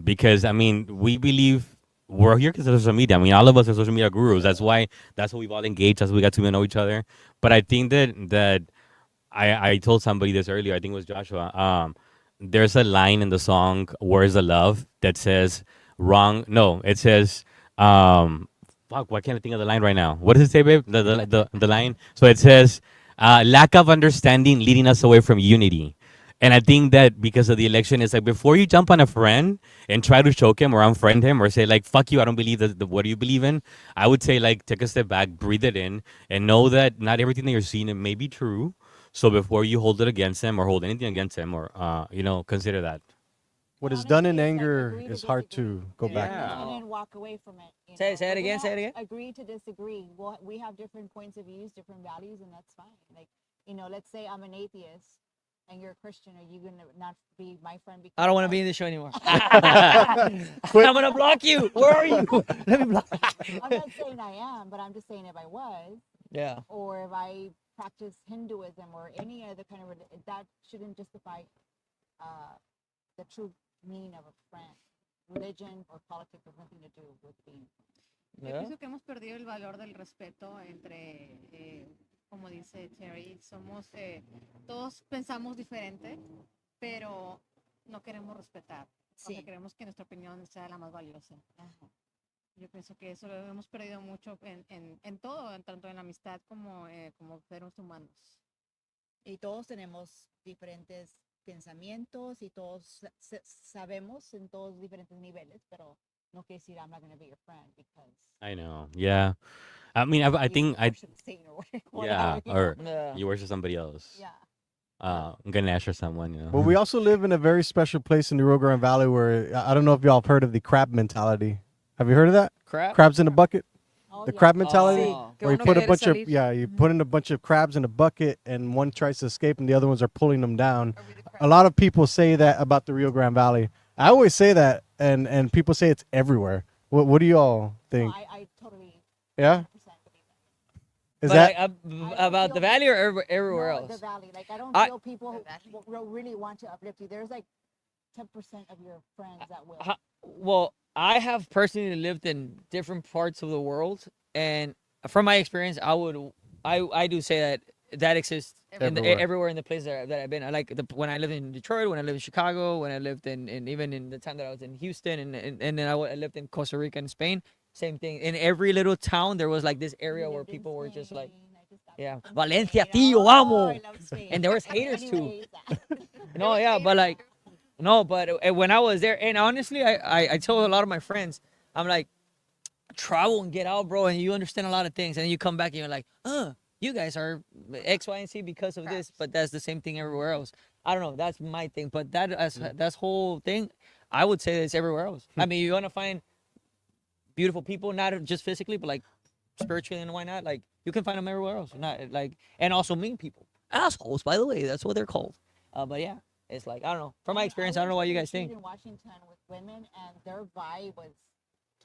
because I mean we believe we're here because of social media. I mean all of us are social media gurus. That's why we've all engaged. That's why we got to know each other. But I think that I told somebody this earlier. I think it was Joshua. There's a line in the song "Where's the Love" that says wrong. No, it says fuck. Why can't I think of the line right now? What does it say, babe? The line. So it says. Lack of understanding leading us away from unity. And I think that because of the election, it's like before you jump on a friend and try to choke him or unfriend him or say like, fuck you, I don't believe that what do you believe in? I would say like take a step back, breathe it in, and know that not everything that you're seeing it may be true. So before you hold it against him or hold anything against him or consider that. What is done in Honestly, it's like anger agree to is hard disagree. to go back. And then walk away from it. Say it But we again, say it have again. Agree to disagree. We have different points of views, different values, and that's fine. Like, let's say I'm an atheist and you're a Christian. Are you gonna not be my friend? Because I don't want to be in the show anymore. I'm gonna block you. Where are you? Let me block. I'm not saying I am, but I'm just saying if I was, Yeah. or if I practice Hinduism or any other kind of that shouldn't justify the true meaning of a friend. Religion or politics has nothing to do with being. Yo pienso que hemos perdido el valor del respeto entre, como dice Cherry, todos pensamos diferente, pero no queremos respetar. O sea, queremos que nuestra opinión sea la más valiosa. Yo pienso que eso lo hemos perdido mucho en todo, tanto en la amistad como seres humanos. Y todos tenemos diferentes pensamientos y todos sabemos en todos diferentes niveles, pero no quiere decir I'm not going to be your friend because I know. Yeah. I mean, I think I. worship Satan or Yeah. whatever, you Or know? Yeah. you worship somebody else. Yeah. Ganesh or someone. But we also live in a very special place in the Rio Grande Valley where I don't know if y'all have heard of the crab mentality. Have you heard of that? Crap. Crabs in a bucket? Oh, The yeah. crab mentality? Oh. Que Where you uno put a quiere bunch of salir. you put in a bunch of crabs in a bucket and one tries to escape and the other ones are pulling them down. A lot of people say that about the Rio Grande Valley. I always say that and people say it's everywhere. What do you all think? I totally Yeah, 100% believe that. is But that about the valley or everywhere No, else? the valley. Like I don't I- feel people who really want to uplift you. There's like 10% of your friends that will. Well, I have personally lived in different parts of the world, and from my experience, I do say that exists Everywhere. everywhere in the places that I've been. I like when I lived in Detroit, when I lived in Chicago, when I lived in even in the time that I was in Houston, and then I lived in Costa Rica and Spain. Same thing. In every little town, there was like this area where people were just like, yeah, Valencia, tío, vamos. And there was haters too. No, yeah, but like, no, but when I was there, and honestly, I told a lot of my friends, I'm like, travel and get out, bro, and you understand a lot of things, and then you come back and you're like, you guys are X, Y, and Z because of this, but that's the same thing everywhere else. I don't know, that's my thing, but that's whole thing, I would say it's everywhere else. I mean, you want to find beautiful people, not just physically, but like spiritually, and why not? Like you can find them everywhere else, not like, and also mean people, assholes, by the way, that's what they're called. But yeah, it's like I don't know. From my experience, I don't know what you guys think. In Washington with women, and their vibe was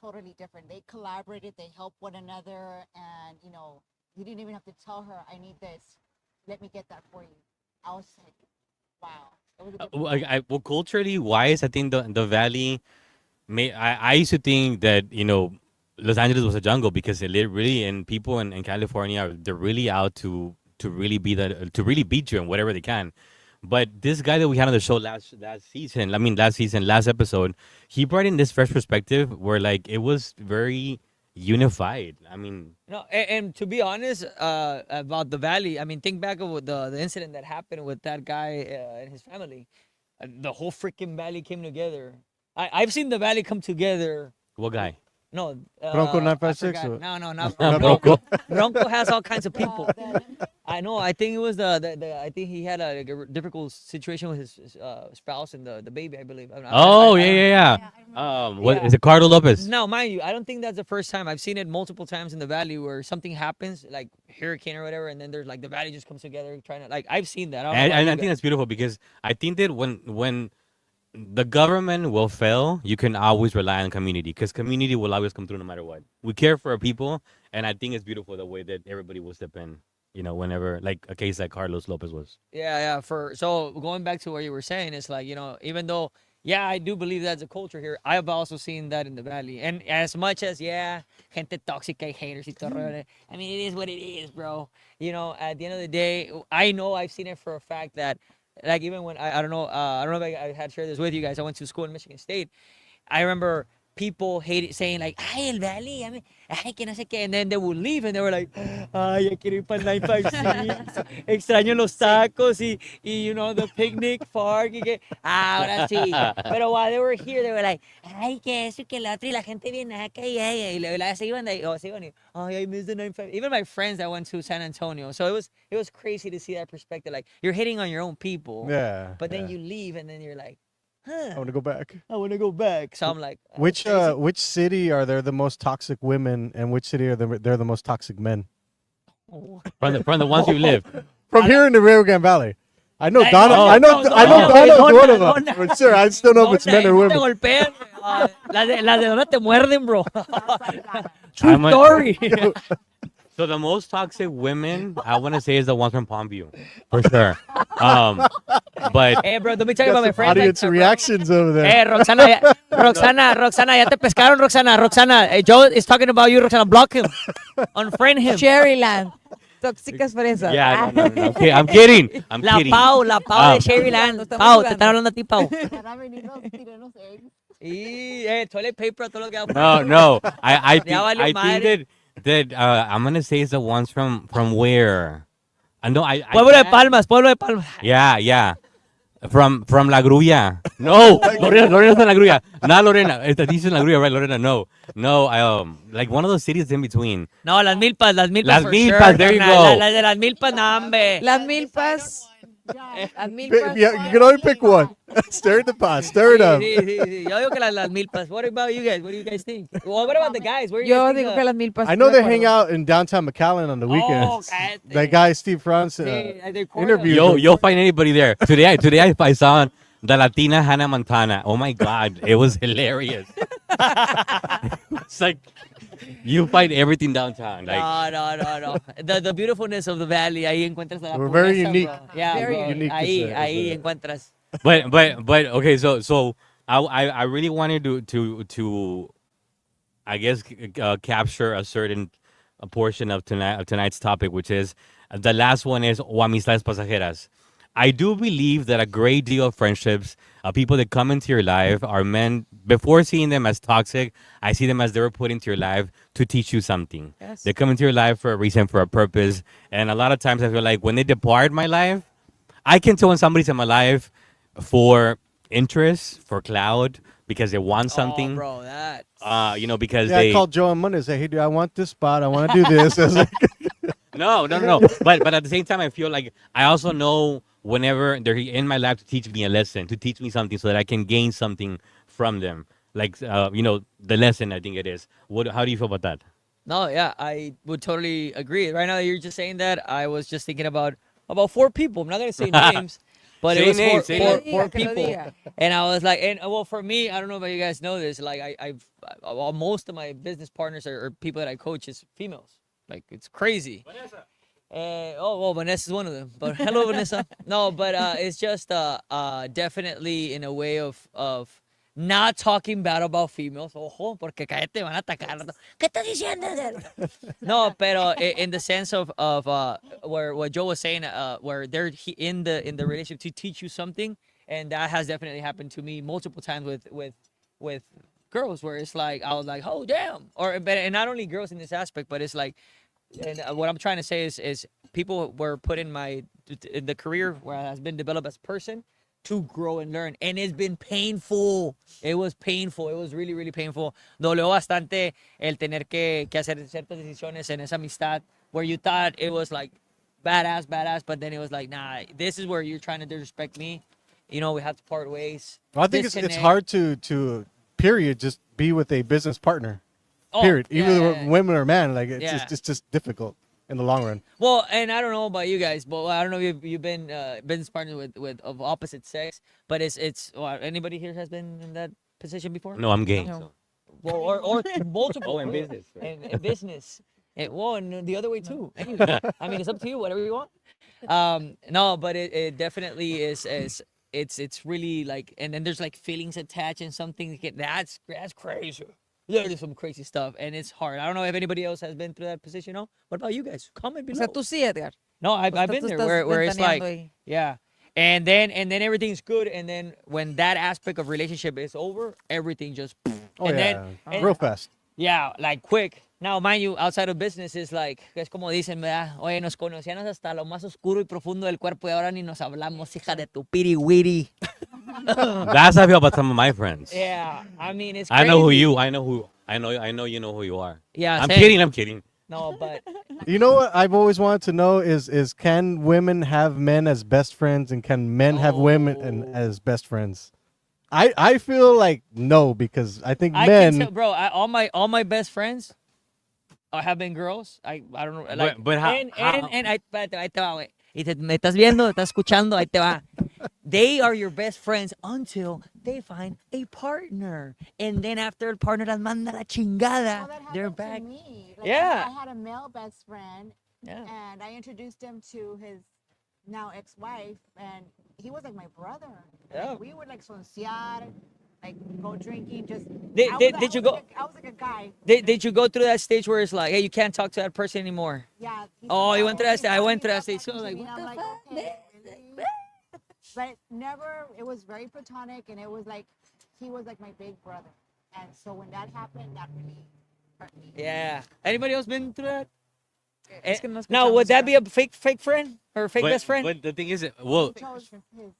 totally different. They collaborated, they helped one another, and you didn't even have to tell her, "I need this. Let me get that for you." I was like, "Wow." It was a different vibe. Culturally wise, I think the valley. I used to think that Los Angeles was a jungle because it really, and people in California, they're really out to really beat you in whatever they can. But this guy that we had on the show last episode, he brought in this fresh perspective where like it was very unified. I mean, No, and to be honest, about the valley, I mean, think back of the incident that happened with that guy and his family. The whole freaking valley came together. I've seen the valley come together. what guy? No, Bronco I 956 forgot. or- No, not Not Bronco. Bronco. Bronco has all kinds of people. The- I know. I think it was I think he had a difficult situation with his spouse and the baby, I believe. Oh, I yeah, don't- yeah. What Yeah. is it? Cardo Lopez. Now, mind you, I don't think that's the first time. I've seen it multiple times in the valley where something happens, like hurricane or whatever, and then there's like the valley just comes together trying to like. I've seen that. I don't know And about I you think guys. that's beautiful because I think that when the government will fail, you can always rely on community because community will always come through no matter what. We care for our people, and I think it's beautiful the way that everybody will step in. Whenever like a case like Carlos Lopez was. Yeah. So going back to what you were saying, it's like even though I do believe that's a culture here. I've also seen that in the valley, and as much as gente tóxica, haters, y todo, I mean, it is what it is, bro. At the end of the day, I know I've seen it for a fact that, like, even when I don't know if I had shared this with you guys. I went to school in Michigan State. I remember people saying like, "Ay, el valley, ay, que no sé qué," and then they would leave and they were like, "Ay, ya quiero ir para 956, extraño los tacos y the picnic park y que, ahora sí." Pero while they were here, they were like, "Ay, que eso y que lo otro y la gente viene acá y se iban de, se iban y, ay, I miss the 956." Even my friends that went to San Antonio, so it was crazy to see that perspective. Like you're hitting on your own people, Yeah. but then yeah. you leave and then you're like, I want to go back. I want to go back. So I'm like, Which city are there the most toxic women, and which city are they're the most toxic men? From the ones you live. From here in the Rio Grande Valley. I know Ay, Donna. no, I know no, Donna is no, one no, of them. no, no. For sure, I still know if it's men or Te women. golpean. Las de dónde te muerden, bro. True I'm a- story. So the most toxic women, I want to say, is the ones from Palmview, for sure. But Hey, bro, let me tell you Got about my some friends. audience reactions over there. Hey, Roxana, Roxana, ya te pescaron, Roxana. Hey, Joe is talking about you, Roxana. Block him. Unfriend him. Cherryland. Tóxicas fresas. yeah, no. Okay, I'm kidding. I'm La kidding. Pau Ah. de Sherryland. Estamos Pau, te jugando. están hablando a ti, Pau. Van a venir los tirenos eggs. Y, toilet paper, todo lo que No. I think Ya valió I madre. think that I'm gonna say it's the ones from where. I know I Pueblo de can't- Palmas, Pueblo de Palmas. Yeah. From La Grulla. No, Lorena's not La Grulla. Not Lorena. This is La Grulla, right? Lorena, no. Like one of those cities in between. No, Las Milpas Las for Milpas, sure, there you carnal. go. Las de Las Milpas, no, hombre. Las milpas. Las milpas. Yeah, you can only pick one. Stir the pot. Stir it up. Sí. Yo digo que las Milpas. What about you guys? What do you guys think? Well, what about the guys? Where do you Yo guys think digo que las milpas. I know estoy they de hang acuerdo. out in downtown McAllen on the weekends. cállate. That guy Steve France Sí, they record interviewed. them. You'll find anybody there. Today I saw the Latina Hannah Montana. Oh my God, it was hilarious. It's like you find everything downtown. Like No. The beautifulness of the valley, ahí encuentras a la We're very pureza, unique. bro. Yeah, Very bro. unique Ahí encuentras. but okay, so I really wanted to I guess capture a certain a portion of tonight's topic, which is the last one is o amistades pasajeras. I do believe that a great deal of friendships, people that come into your life, are meant before seeing them as toxic. I see them as they were put into your life to teach you something. Yes. They come into your life for a reason, for a purpose, and a lot of times I feel like when they depart my life, I can tell when somebody's in my life for interest, for cloud, because they want something. Oh, bro, that. Because Yeah, they I called Joe on Monday and said, hey, dude, I want this spot. I want to do this. I was like, no. But at the same time, I feel like I also know whenever they're in my life to teach me a lesson, to teach me something, so that I can gain something from them. Like the lesson. I think it is. How do you feel about that? No, yeah, I would totally agree. Right now that you're just saying that, I was just thinking about 4 people. I'm not gonna say names, but Say it was names, say four, names. four Que lo people. diga. And I was like, and well, for me, I don't know if you guys know this. Like, most of my business partners or people that I coach is females. Like, it's crazy. Vanessa. Well, Vanessa's one of them. But hello, Vanessa. No, but it's just definitely in a way of not talking bad about females. Ojo, porque cállate, van a atacar. ¿Qué estás diciendo? No, pero in the sense of where what Joe was saying, where they're in the relationship to teach you something, and that has definitely happened to me multiple times with girls, where it's like I was like, oh damn, and not only girls in this aspect, but it's like, and what I'm trying to say is people were put in the career where has been developed as a person to grow and learn, and it's been painful. It was painful. It was really, really painful. Dolió bastante el tener que hacer ciertas decisiones en esa amistad where you thought it was like badass, but then it was like, nah, this is where you're trying to disrespect me. We have to part ways. I think it's Disconnect. hard to period, just be with a business partner. Oh, Period. yeah, Either yeah, yeah. women or man, like it's Yeah. just difficult in the long run. Well, and I don't know about you guys, but I don't know if you've been business partners with of opposite sex, but it's anybody here has been in that position before? No, I'm gay. No. So. Well, or multiple. Oh, in business. In business. And the other way too. Anyway, I mean, it's up to you, whatever you want. No, but it definitely is it's really like, and then there's like feelings attached and something that's crazy. There's some crazy stuff, and it's hard. I don't know if anybody else has been through that position. No, what about you guys? Comment O below. sea, tú sí, Edgar. No, I've Tú been there estás where it's like, ventaneando ahí. yeah, and then everything's good, and then when that aspect of relationship is over, everything just Oh and yeah, then real fast. yeah, like quick. Now, mind you, outside of business is like, es como dicen, ¿verdad? Oye, nos conocíamos hasta lo más oscuro y profundo del cuerpo y ahora ni nos hablamos, hija de tu piri wiri. That's how I feel about some of my friends. Yeah, I mean, it's I know who crazy. you. I know you know who you are. Yeah, I'm same. I'm kidding. No, but You know what I've always wanted to know is can women have men as best friends, and can men have women Oh. as best friends? I feel like no, because I think I men. can tell, bro. All my best friends have been girls. I don't know, like, But how- and how- espérate, ahí te va, güey. Y me estás viendo, estás escuchando, ahí te va. They are your best friends until they find a partner, and then after el partner las manda la chingada, Well, that they're happened back. to me. Like, Yeah. I had a male best friend, Yeah. and I introduced him to his now ex-wife, and he was like my brother. Like, Yeah. we would like sociar, like go drinking. Just Did- I did- was- did I you was go- Like I was like a guy. Did you go through that stage where it's like, hey, you can't talk to that person anymore? Yeah. he Oh, said, you went through that stage. I "Oh, went through you're that not stage. So I was talking like, to me." what I'm the like, fuck, "Okay, man? really?" But never. It was very platonic, and it was like he was like my big brother. And so when that happened, that really hurt me. Yeah. Anybody else been through that? Es que no Now, escuchamos would that acá. be a fake friend or fake best friend? But the thing is, well, He chose his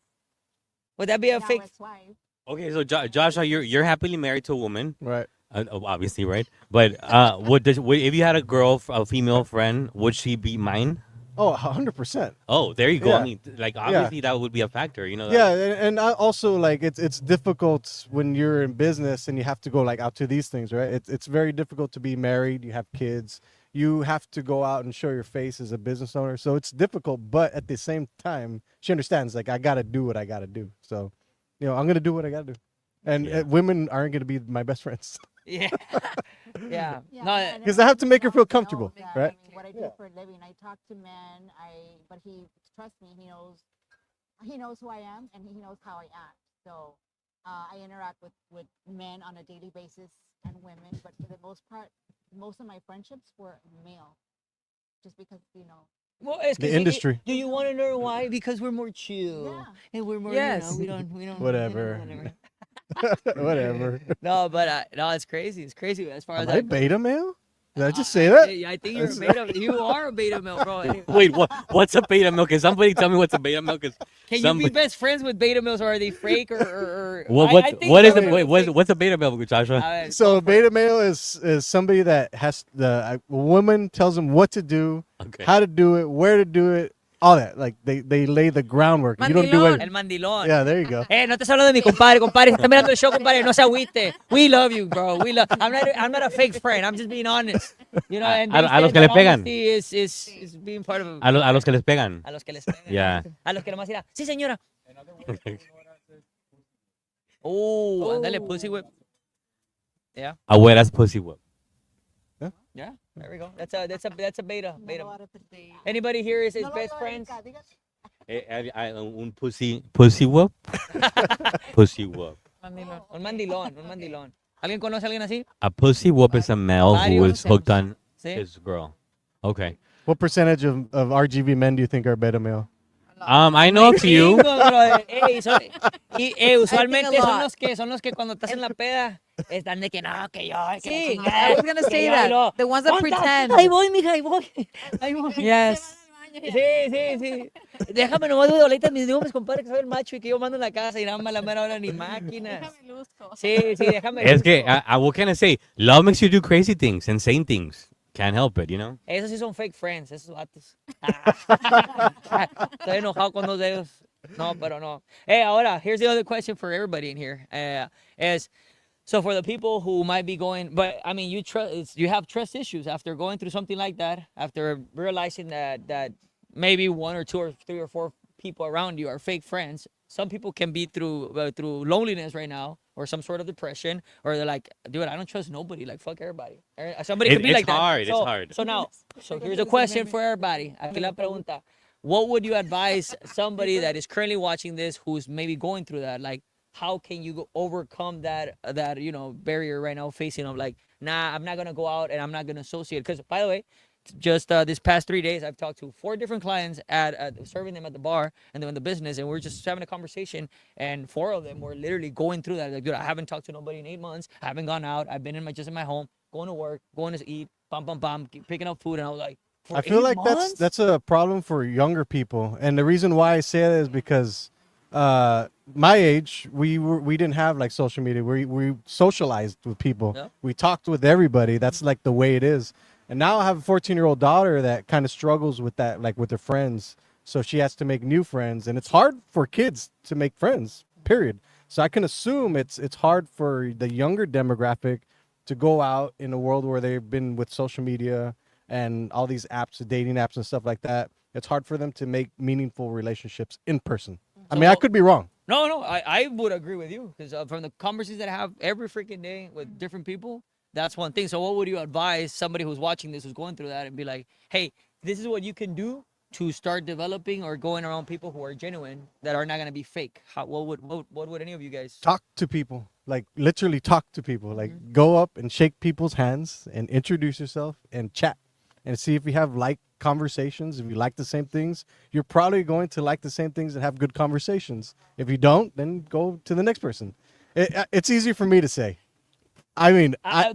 Would that be a now fake? ex-wife. okay, so Joshua, you're happily married to a woman, Right. obviously, right? But if you had a female friend, would she be mine? Oh, 100%. Oh, there you go. I Yeah. mean, like obviously that would be a factor, you know. Yeah, and I also like it's difficult when you're in business and you have to go like out to these things, right? It's very difficult to be married. You have kids. You have to go out and show your face as a business owner. So it's difficult, but at the same time, she understands like I got to do what I got to do. So I'm gonna do what I gotta do, and Yeah. women aren't gonna be my best friends Yeah. Yeah. Yeah, No, and because I have to make her feel knows comfortable, that, right? I mean, what I do for a living, I talk to men. But he trust me. He knows who I am, and he knows how I act. So I interact with men on a daily basis and women, but for the most part, most of my friendships were male, just because well, it's The 'cause industry. do you want to know why? Because we're more chill. Yeah. And we're more, Yes. we don't. Whatever. Whatever. Whatever. No, but no, it's crazy. It's crazy as far as Am I that goes. beta male? Did I just say that? I think you're a beta. You are a beta male, bro. Anyway, Wait, what's a beta male? Can somebody tell me what's a beta male? Cause can you somebody, be best friends with beta males, or are they fake? Or what I think what is some a, are wait, fake. what's a beta male, Joshua? So a beta male is somebody that has a woman tells them what to do, Okay. how to do it, where to do it, all that. Like they lay the groundwork. You don't do Mandilón. it. El mandilón. Yeah, there you go. No te hablo de mi compadre, compadre. Si está mirando el show, compadre, no se agüite. We love you, bro. We love. I'm not a fake friend. I'm just being honest. And A they los said que le that pegan. honesty is being part of. A los que les pegan. A los que les pegan. Yeah. A los que nomás dirá, sí, señora. Oh, ándale, pussy whip. Yeah, Abuela's pussy whip. yeah. There we go. That's a beta. no Beta. lo va a repetir. Anybody here is his No lo best diga, friends? Erika, diga- Un pussy whip. Pussy whip. Mandilón. Un mandilón, un mandilón. ¿Alguien conoce a alguien así? A pussy whip is a male who Varios is hooked on Sí. his girl. Okay. What percentage of RGB men do you think are beta male? I know a few. Chingo, brother. Usualmente a son lot. los que cuando estás en la peda están de que no, que yo, que la Sí, chingada, I was gonna que say yo, that. y luego, The ones that "¿Cuántas? pretend." Ahí voy, mija, ahí voy. Ahí voy. Yes. Sí. Déjame nomás de ahorita mis compadre que soy el macho y que yo mando en la casa y nada más a la mera hora ni máquinas. Déjame luzco. Sí, déjame. Es que, luzco. what can I say? Love makes you do crazy things, insane things. Can't help it, you know? Esos sí son fake friends, esos vatos. Estoy enojado con dos de ellos. No, pero no. Hey, ahora, here's the other question for everybody in here. Is so for the people who might be going, but I mean, you have trust issues after going through something like that, after realizing that maybe one or two or three or four people around you are fake friends. Some people can be through loneliness right now, or some sort of depression, or they're like, dude, I don't trust nobody. Like, fuck everybody. Somebody could be It's like that. hard, it's So- hard. So now, here's a question for everybody. Aquí la pregunta. What would you advise somebody that is currently watching this who's maybe going through that? Like, how can you overcome that barrier right now facing of like, nah, I'm not gonna go out and I'm not gonna associate. Because by the way, just this past 3 days, I've talked to 4 different clients at serving them at the bar and then in the business, and we're just having a conversation. And 4 of them were literally going through that. Like, dude, I haven't talked to nobody in 8 months. I haven't gone out. I've been just in my home, going to work, going to eat, picking up food, and I was like, for I feel 8 like months? that's a problem for younger people, and the reason why I say that is because my age, we didn't have like social media. We socialized with people. Yeah. We talked with everybody. That's like the way it is. And now I have a 14-year-old daughter that kind of struggles with that, like with her friends. So she has to make new friends, and it's hard for kids to make friends. Period. So I can assume it's hard for the younger demographic to go out in a world where they've been with social media and all these apps, dating apps and stuff like that. It's hard for them to make meaningful relationships in person. I mean, I could be wrong. No, I would agree with you because from the conversations that I have every freaking day with different people, that's one thing. So what would you advise somebody who's watching this, who's going through that, and be like, hey, this is what you can do to start developing or going around people who are genuine, that are not going to be fake? What would any of you guys? Talk to people, like literally talk to people, like go up and shake people's hands and introduce yourself and chat and see if you have like conversations. If you like the same things, you're probably going to like the same things and have good conversations. If you don't, then go to the next person. It's easy for me to say. I mean, I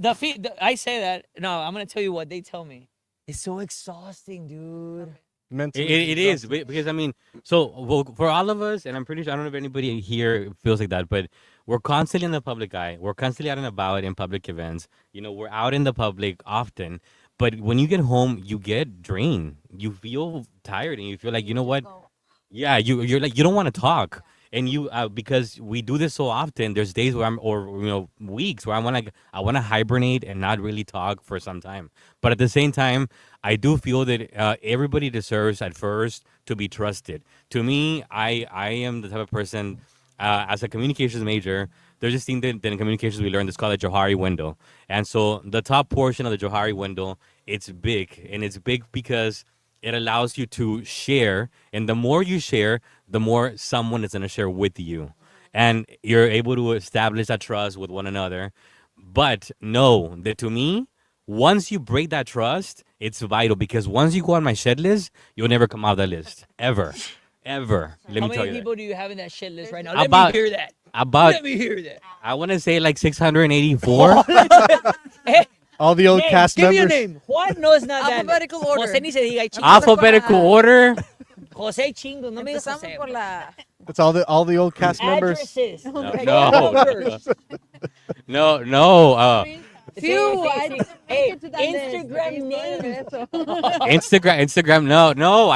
say that. No, I'm going to tell you what they tell me. It's so exhausting, dude. mentally It is exhausted. because I mean, so for all of us, and I'm pretty sure I don't know if anybody here feels like that, but we're constantly in the public eye. We're constantly out and about in public events. You know, we're out in the public often. But when you get home, you get drained. You feel tired, and you feel like, you know what? Yeah, you're like, you don't want to talk, and you because we do this so often. There's days where weeks where I want to hibernate and not really talk for some time. But at the same time, I do feel that everybody deserves at first to be trusted. To me, I am the type of person. as a communications major, there's this thing that in communications we learned. It's called a Johari window. And so the top portion of the Johari window, it's big. And it's big because it allows you to share. And the more you share, the more someone is going to share with you. And you're able to establish that trust with one another. But know that to me, once you break that trust, it's vital because once you go on my shed list, you'll never come out of that list. Ever. Ever. Let How me tell many you people that. do you have in that shit list right now? About- Let me hear that. About, Let me hear that. I want to say like 684. Hey, All the old name, cast give me a members. name. Juan, no, it's not that. Alphabetical order. José ni se diga. y chingo. Alphabetical order. José chingo, no me digas Empezamos José. por la... It's all the old cast members. Addresses. No, Phone no, numbers. no. Few, Sí, I sí. didn't Hey, make it to that list. Instagram names. Instagram. No.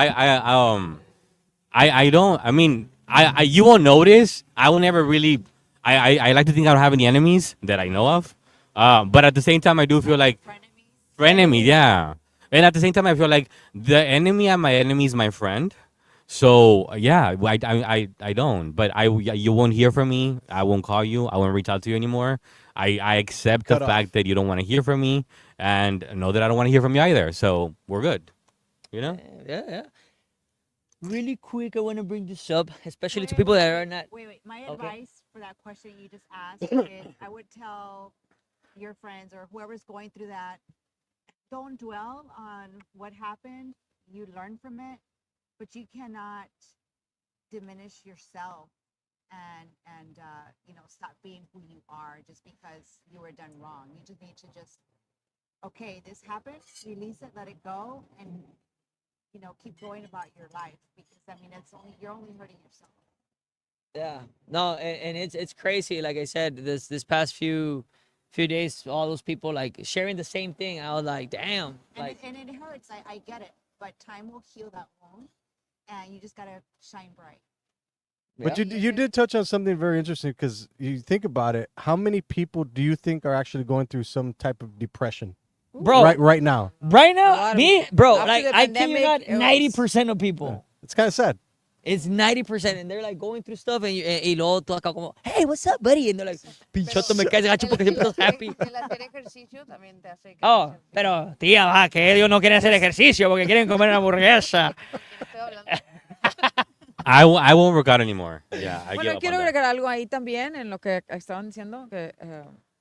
I don't. I mean, I you won't notice. I will never really. I like to think I don't have any enemies that I know of. But at the same time, I do feel like frenemy, yeah. And at the same time, I feel like the enemy of my enemy is my friend. So yeah, I don't. But you won't hear from me. I won't call you. I won't reach out to you anymore. I accept the Cut off. fact that you don't want to hear from me, and know that I don't want to hear from you either. So we're good. You know. Yeah. Really quick, I want to bring this up, especially to people that are not. Wait. My Okay. advice for that question you just asked is I would tell your friends or whoever's going through that, don't dwell on what happened. You learn from it, but you cannot diminish yourself and stop being who you are just because you were done wrong. You just need to okay, this happened, release it, let it go, and keep going about your life because you're only hurting yourself. Yeah. No, and it's crazy. Like I said, this past few days, all those people like sharing the same thing. I was like, damn. Like, And it hurts. I get it, but time will heal that wound, and you just gotta shine bright. But yeah. you did touch on something very interesting because you think about it. How many people do you think are actually going through some type of depression bro, right now? right A now, lot of me, people. bro, After like the I kid you not, pandemic, it was- 90% of people. It's kind of sad. It's 90%, and they're like going through stuff, and y luego tú acá como, hey, what's up, buddy? And they're like, pinchoto, me caes gacho porque siempre estás happy. El hacer ejercicio también te hace que Oh, pero tía, va, que ellos no quieren hacer ejercicio porque quieren comer una hamburguesa. estoy hablando. I won't work out anymore. Yeah, I give Bueno, up quiero on that. agregar algo ahí también en lo que estaban diciendo,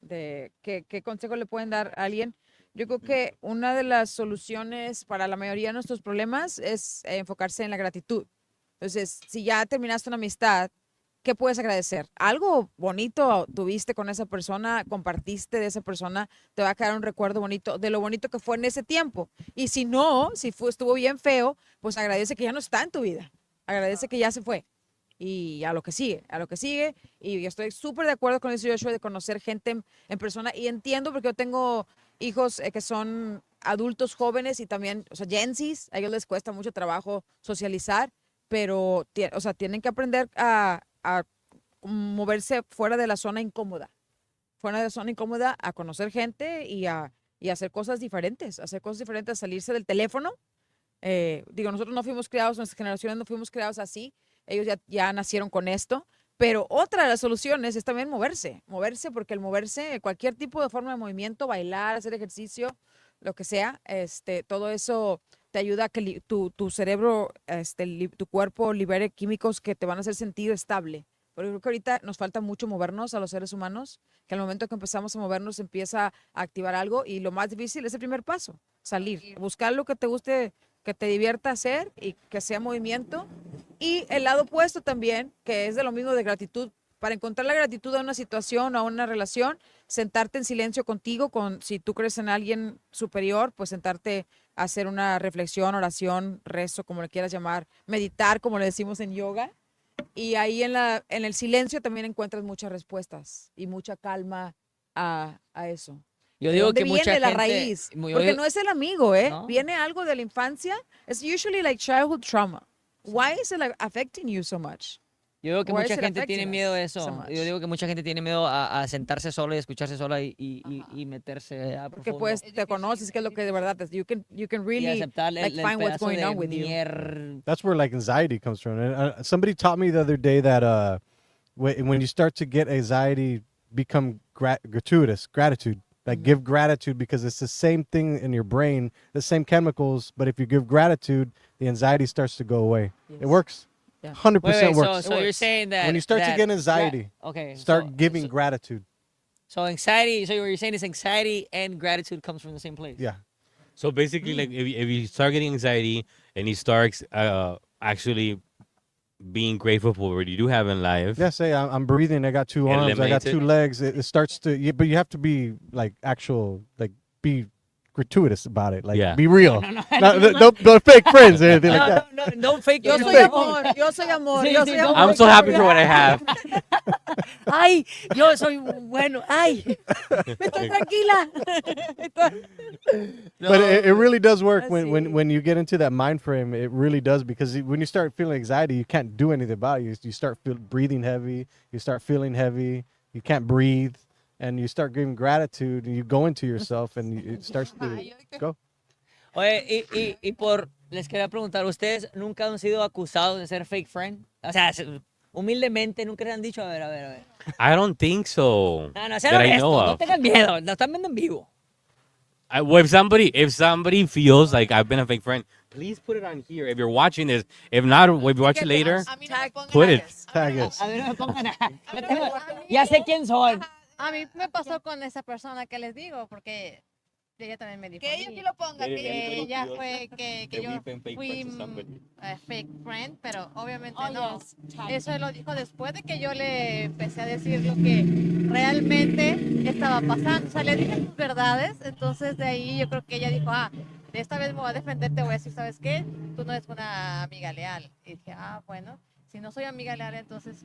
de qué consejo le pueden dar a alguien. Yo creo que una de las soluciones para la mayoría de nuestros problemas es enfocarse en la gratitud. Entonces, si ya terminaste una amistad, ¿qué puedes agradecer? Algo bonito tuviste con esa persona, compartiste de esa persona, te va a quedar un recuerdo bonito de lo bonito que fue en ese tiempo. Y si no, estuvo bien feo, pues agradece que ya no está en tu vida. Agradece que ya se fue. Y a lo que sigue. Y yo estoy súper de acuerdo con eso, Joshua, de conocer gente en persona. Y entiendo porque yo tengo hijos que son adultos jóvenes y también, o sea, Gen Zs, a ellos les cuesta mucho trabajo socializar, pero tienen que aprender a moverse fuera de la zona incómoda. Fuera de la zona incómoda, a conocer gente y a hacer cosas diferentes. A salirse del teléfono. Nosotros no fuimos criados, nuestras generaciones no fuimos criados así. Ellos ya nacieron con esto. Pero otra de las soluciones es también moverse. Porque el moverse, cualquier tipo de forma de movimiento, bailar, hacer ejercicio, lo que sea, todo eso te ayuda a que tu cerebro, tu cuerpo libere químicos que te van a hacer sentir estable. Pero yo creo que ahorita nos falta mucho movernos a los seres humanos, que al momento que empezamos a movernos empieza a activar algo y lo más difícil es el primer paso, salir, buscar lo que te guste, que te divierta hacer y que sea movimiento. Y el lado opuesto también, que es de lo mismo de gratitud. Para encontrar la gratitud a una situación, a una relación, sentarte en silencio contigo, si tú crees en alguien superior, pues sentarte a hacer una reflexión, oración, rezo, como le quieras llamar, meditar, como le decimos en yoga. Y ahí en el silencio también encuentras muchas respuestas y mucha calma a eso. Yo ¿De digo dónde que mucha viene la gente, raíz? yo Porque digo- no es el amigo, ¿No? Viene algo de la infancia. It's usually like childhood trauma. Why is it like affecting you so much? Yo digo que Why is mucha it gente tiene affecting miedo a us so eso. much? Yo digo que mucha gente tiene miedo a sentarse sola y escucharse sola y meterse a Porque profundo. pues Es te difícil, conoces, qué es lo que de verdad es. You can Y really aceptar like find what's pedazo going de on with you. mier- That's where like anxiety comes from. And somebody taught me the other day that when you start to get anxiety, become gratuitous gratitude. Like give gratitude because it's the same thing in your brain, the same chemicals. But if you give gratitude, the anxiety starts to go away. It works. Yeah. 100% Wait, works. so you're saying that When you start to that get anxiety, okay, start giving gratitude. So anxiety. So what you're saying is anxiety and gratitude comes from the same place. Yeah. So basically, like if you start getting anxiety and you start actually being grateful for what you do have in life. Yeah, say I'm breathing. I got two arms. I got Eliminate it. two legs. It starts to. But you have to be like actual, like be gratuitous about it. Like Yeah. be real. No, Don't fake friends or anything like that. no, don't fake. Yo no, soy no. amor, yo soy amor, Sí, yo sí, soy no, amor. I'm so happy for what I have. Ay, yo soy bueno. Ay, Estoy tranquila. But it really does work I when, see. when you get into that mind frame. It really does because when you start feeling anxiety, you can't do anything about it. You start breathing heavy. You start feeling heavy. You can't breathe, and you start giving gratitude, and you go into yourself, and it starts to go. Oye, les quería preguntar, ¿ustedes nunca han sido acusados de ser fake friend? O sea, humildemente, nunca les han dicho, a ver. I don't think so. No, sean that I honestos, know no of. tengan miedo, lo están viendo en vivo. Well, if somebody feels like I've been a fake friend, please put it on here. If you're watching this, if not, if you watch it later, A mí no me pongan put it. Tag us. A ver, no me pongan ya sé quién son. A mí me pasó con esa persona que les digo, porque ella también me dijo. Que a ella mí sí lo ponga. Que que ella ella fue que yo fui fake friend, pero obviamente no. Eso lo dijo después de que yo le empecé a decir lo que realmente estaba pasando. O sea, le dije sus verdades, entonces de ahí yo creo que ella dijo, de esta vez me voy a defender, te voy a decir, ¿sabes qué? Tú no eres una amiga leal. Y dije, bueno, si no soy amiga leal, entonces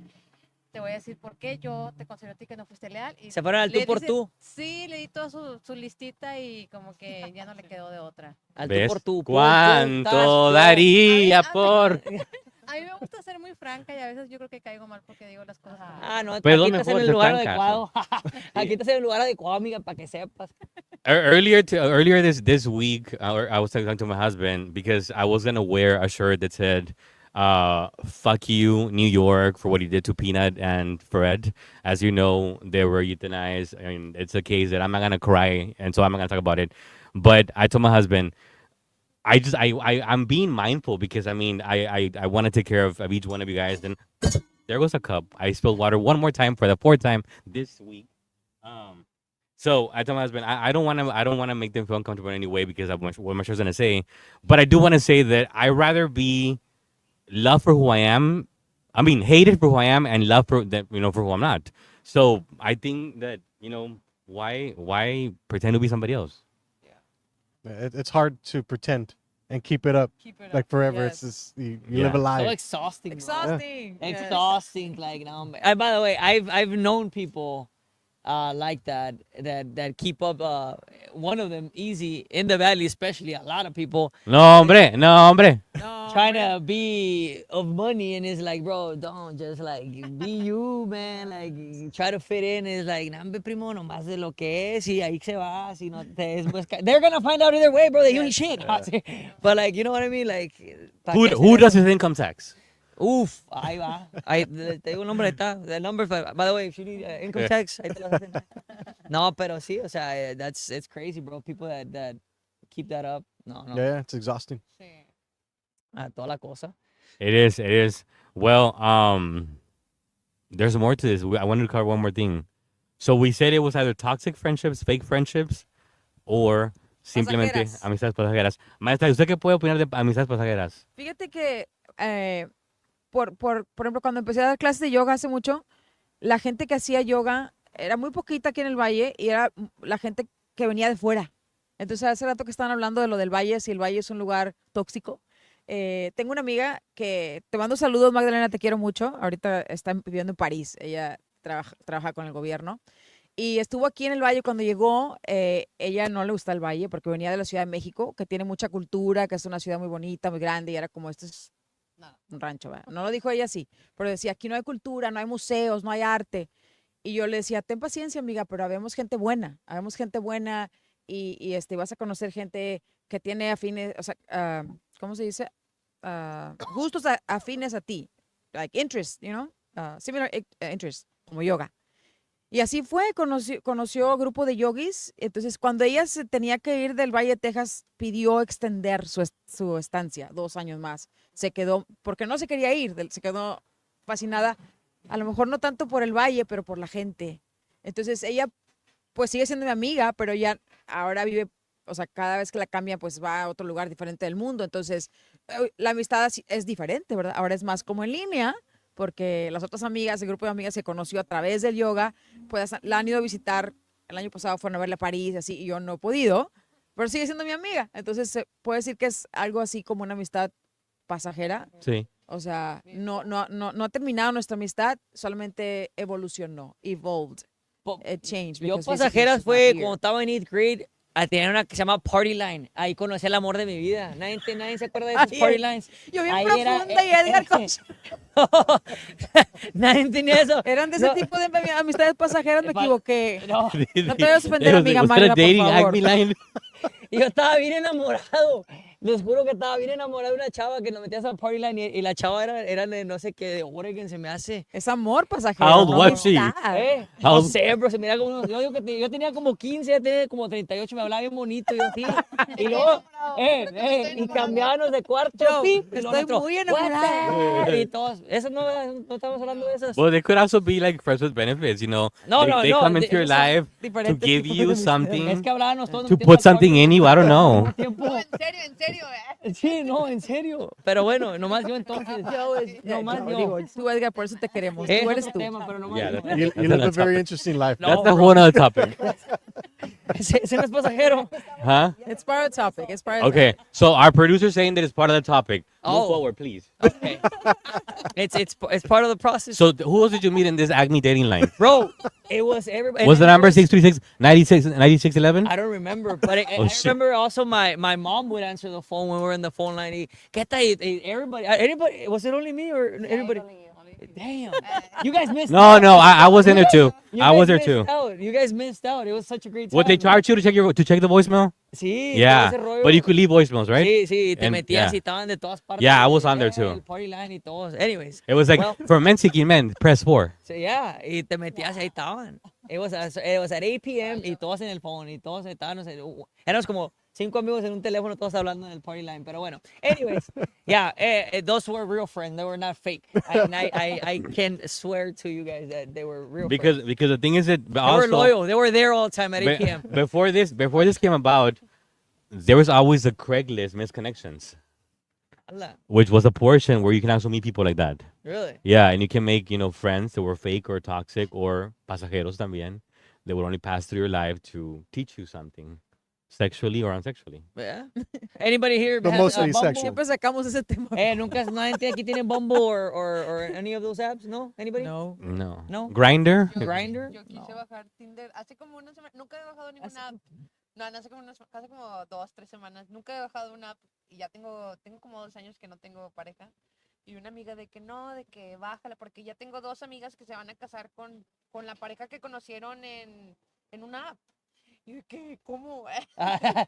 te voy a decir por qué yo te considero a ti que no fuiste leal. Y Se fueron al tú le por dice- tú. Sí, le di toda su listita y como que ya no le quedó de otra. Al tú ¿Ves? por tú. ¿Cuánto daría por? A mí me gusta ser muy franca y a veces yo creo que caigo mal porque digo las cosas. No, Pero aquí lo estás en mejor el es lugar franca. adecuado. Aquí estás en el lugar adecuado, amiga, para que sepas. Earlier this week, I was talking to my husband because I was gonna wear a shirt that said, "Fuck you, New York, for what you did to Peanut and Fred." As you know, they were euthanized, and it's a case that I'm not gonna cry, and so I'm not gonna talk about it. But I told my husband, I'm being mindful because I mean I want to take care of each one of you guys. Then there goes a cup. I spilled water one more time for the fourth time this week. So I told my husband I don't want to make them feel uncomfortable in any way because of what my show's gonna say, but I do want to say that I rather be loved for who I am. I mean, hated for who I am and loved for that for who I'm not. So I think that why pretend to be somebody else? It's hard to pretend and keep it up like forever. Yes. It's just you Yeah. live a So lie. exhausting. bro. Exhausting. Yes. Exhausting. Like, no. By the way, I've known people like that keep up. One of them easy in the valley, especially a lot of people No, hombre. No, trying to be of money, and it's like, bro, don't just like be you, man. Like try to fit in. It's like, nambe primo, nomás de lo que es y ahí se va. Si no te es, pues, they're gonna find out either way, bro. That you ain't shit. But like, you know what I mean? Like, ¿pa' Who qué who hacer does eso? his income tax? Uf, ahí va. Ahí, te digo un nombre, está. The number, by the way, if you need income tax, ahí te lo hacen. No, pero sí, o sea, it's crazy, bro. People that keep that up. No. Yeah, it's exhausting. Toda la cosa. It is. Well, there's more to this. I wanted to cover one more thing. So we said it was either toxic friendships, fake friendships, or simplemente Pasajeras. amistades pasajeras. Maestra, ¿usted qué puede opinar de amistades pasajeras? Fíjate que, por ejemplo, cuando empecé a dar clases de yoga hace mucho, la gente que hacía yoga era muy poquita aquí en el Valle y era la gente que venía de fuera. Entonces, hace rato que estaban hablando de lo del Valle, si el Valle es un lugar tóxico. Tengo una amiga que, te mando saludos, Magdalena, te quiero mucho. Ahorita está viviendo en París, ella trabaja con el gobierno. Y estuvo aquí en el Valle cuando llegó. Ella no le gusta el Valle porque venía de la Ciudad de México, que tiene mucha cultura, que es una ciudad muy bonita, muy grande, y era como, esto es un rancho, ¿verdad? No lo dijo ella así, pero decía, aquí no hay cultura, no hay museos, no hay arte. Y yo le decía, ten paciencia, amiga, pero habemos gente buena y vas a conocer gente que tiene afines, o sea, ¿cómo se dice? Gustos afines a ti, like interests, you know? similar interests, como yoga. Y así fue, conoció grupo de yogis. Entonces, cuando ella se tenía que ir del Valle de Texas, pidió extender su estancia 2 años más. Se quedó, porque no se quería ir, se quedó fascinada, a lo mejor no tanto por el valle, pero por la gente. Entonces, ella pues sigue siendo mi amiga, pero ya ahora vive, o sea, cada vez que la cambia, pues va a otro lugar diferente del mundo. Entonces, la amistad es diferente, ¿verdad? Ahora es más como en línea, porque las otras amigas, el grupo de amigas se conoció a través del yoga, pues la han ido a visitar, el año pasado fueron a verla a París, así, y yo no he podido, pero sigue siendo mi amiga. Entonces, se puede decir que es algo así como una amistad pasajera. Sí. O sea, no ha terminado nuestra amistad, solamente evolucionó, evolved, it changed. Yo because physically pasajeras she's not fue here. cuando estaba en 8th grade. Tenía una que se llama Party Line. Ahí conocí el amor de mi vida. Nadie se acuerda de esos Ay, Party Lines. Yo bien Ahí profunda y Edgar con... Nadie tenía eso. Eran de ese No. tipo de amistades pasajeras, me equivoqué. No. No te vayas a ofender, amiga Was that Magda, a dating por favor. Acme line? Y yo estaba bien enamorado. Les juro que estaba bien enamorado de una chava que nos metías al Party Line y la chava era de no sé qué, de Oregon, se me hace. Es amor pasajero. How old no was she? amistad. No sé, bro, se mira como yo digo que yo tenía como 15, ella tenía como 38, me hablaba bien bonito, yo sí. Y luego, y cambiábamos de cuarto, Yo sí, y luego estoy nosotros, muy "What enamorada". the-" Y todos, eso no estamos hablando de esas. Well, they could also be like friends with benefits, you know. No, they come into your esos son life to diferentes give tipos de you amistades. something, Es que hablábamos todos. to metiendo put al something Party in you. I don't know. tiempo. No, en serio, Sí, no, en serio. Pero bueno, nomás yo entonces. Nomás yo. Digo, tú, Edgar, por eso te queremos. Es Tú eres otro tú. tema, pero nomás Yeah, yo. that's- You, that's you live a another very topic. interesting life. No, That's a bro. whole other topic. Ese no es pasajero. Huh? It's part of the topic. It's part of the Okay, so our producer's saying that it's part of the topic. Move Oh. forward, please. Okay. It's part of the process. So who else did you meet in this Acme dating line? Bro, it was everybody. Was the number 636 9611? I don't remember, but I Oh, shit. remember also my mom would answer the phone when we were in the phone line. ¿Qué tal? Everybody, anybody, was it only me or everybody? Damn, you guys missed No, out. no, I was in there too. You I guys was there missed too. out. You guys missed out. It was such a great time. Would they charge you to check the voicemail? Sí, Yeah, todo ese rollo. but you could leave voicemails, right? Sí, sí, y te And- metías yeah. y estaban de todas partes. Yeah, I was on there too. El party line y todos. Anyways, It was like Well- for men seeking men, press 4. so yeah, y te metías y ahí estaban. It was at 8 p.m. y todos en el phone y todos estaban, no sé, éramos como 5 amigos en un teléfono todos hablando en el party line, pero bueno. Anyways, yeah, those were real friends. They were not fake. I can swear to you guys that they were real Because friends. the thing is that They were also loyal. They were there all the time at 8 be- p.m. before this came about, there was always the Craigslist misconnections, Allah, which was a portion where you can also meet people like that. really? Yeah, and you can make, friends that were fake or toxic or pasajeros también. They would only pass through your life to teach you something, sexually or unsexually. Yeah. Anybody here? But has, mostly Bumble? sexual. Siempre sacamos ese tema. Nadie aquí tiene Bumble or any of those apps, ¿no? Anybody? No. No. No. Grinder? Grinder? Yo quise bajar Tinder hace como una semana. Nunca he bajado ninguna app. No, hace como 2, 3 semanas. Nunca he bajado una app y ya tengo como 2 años que no tengo pareja. Y una amiga de que no, de que bájala, porque ya tengo 2 amigas que se van a casar con la pareja que conocieron en una app. Y de que, ¿cómo?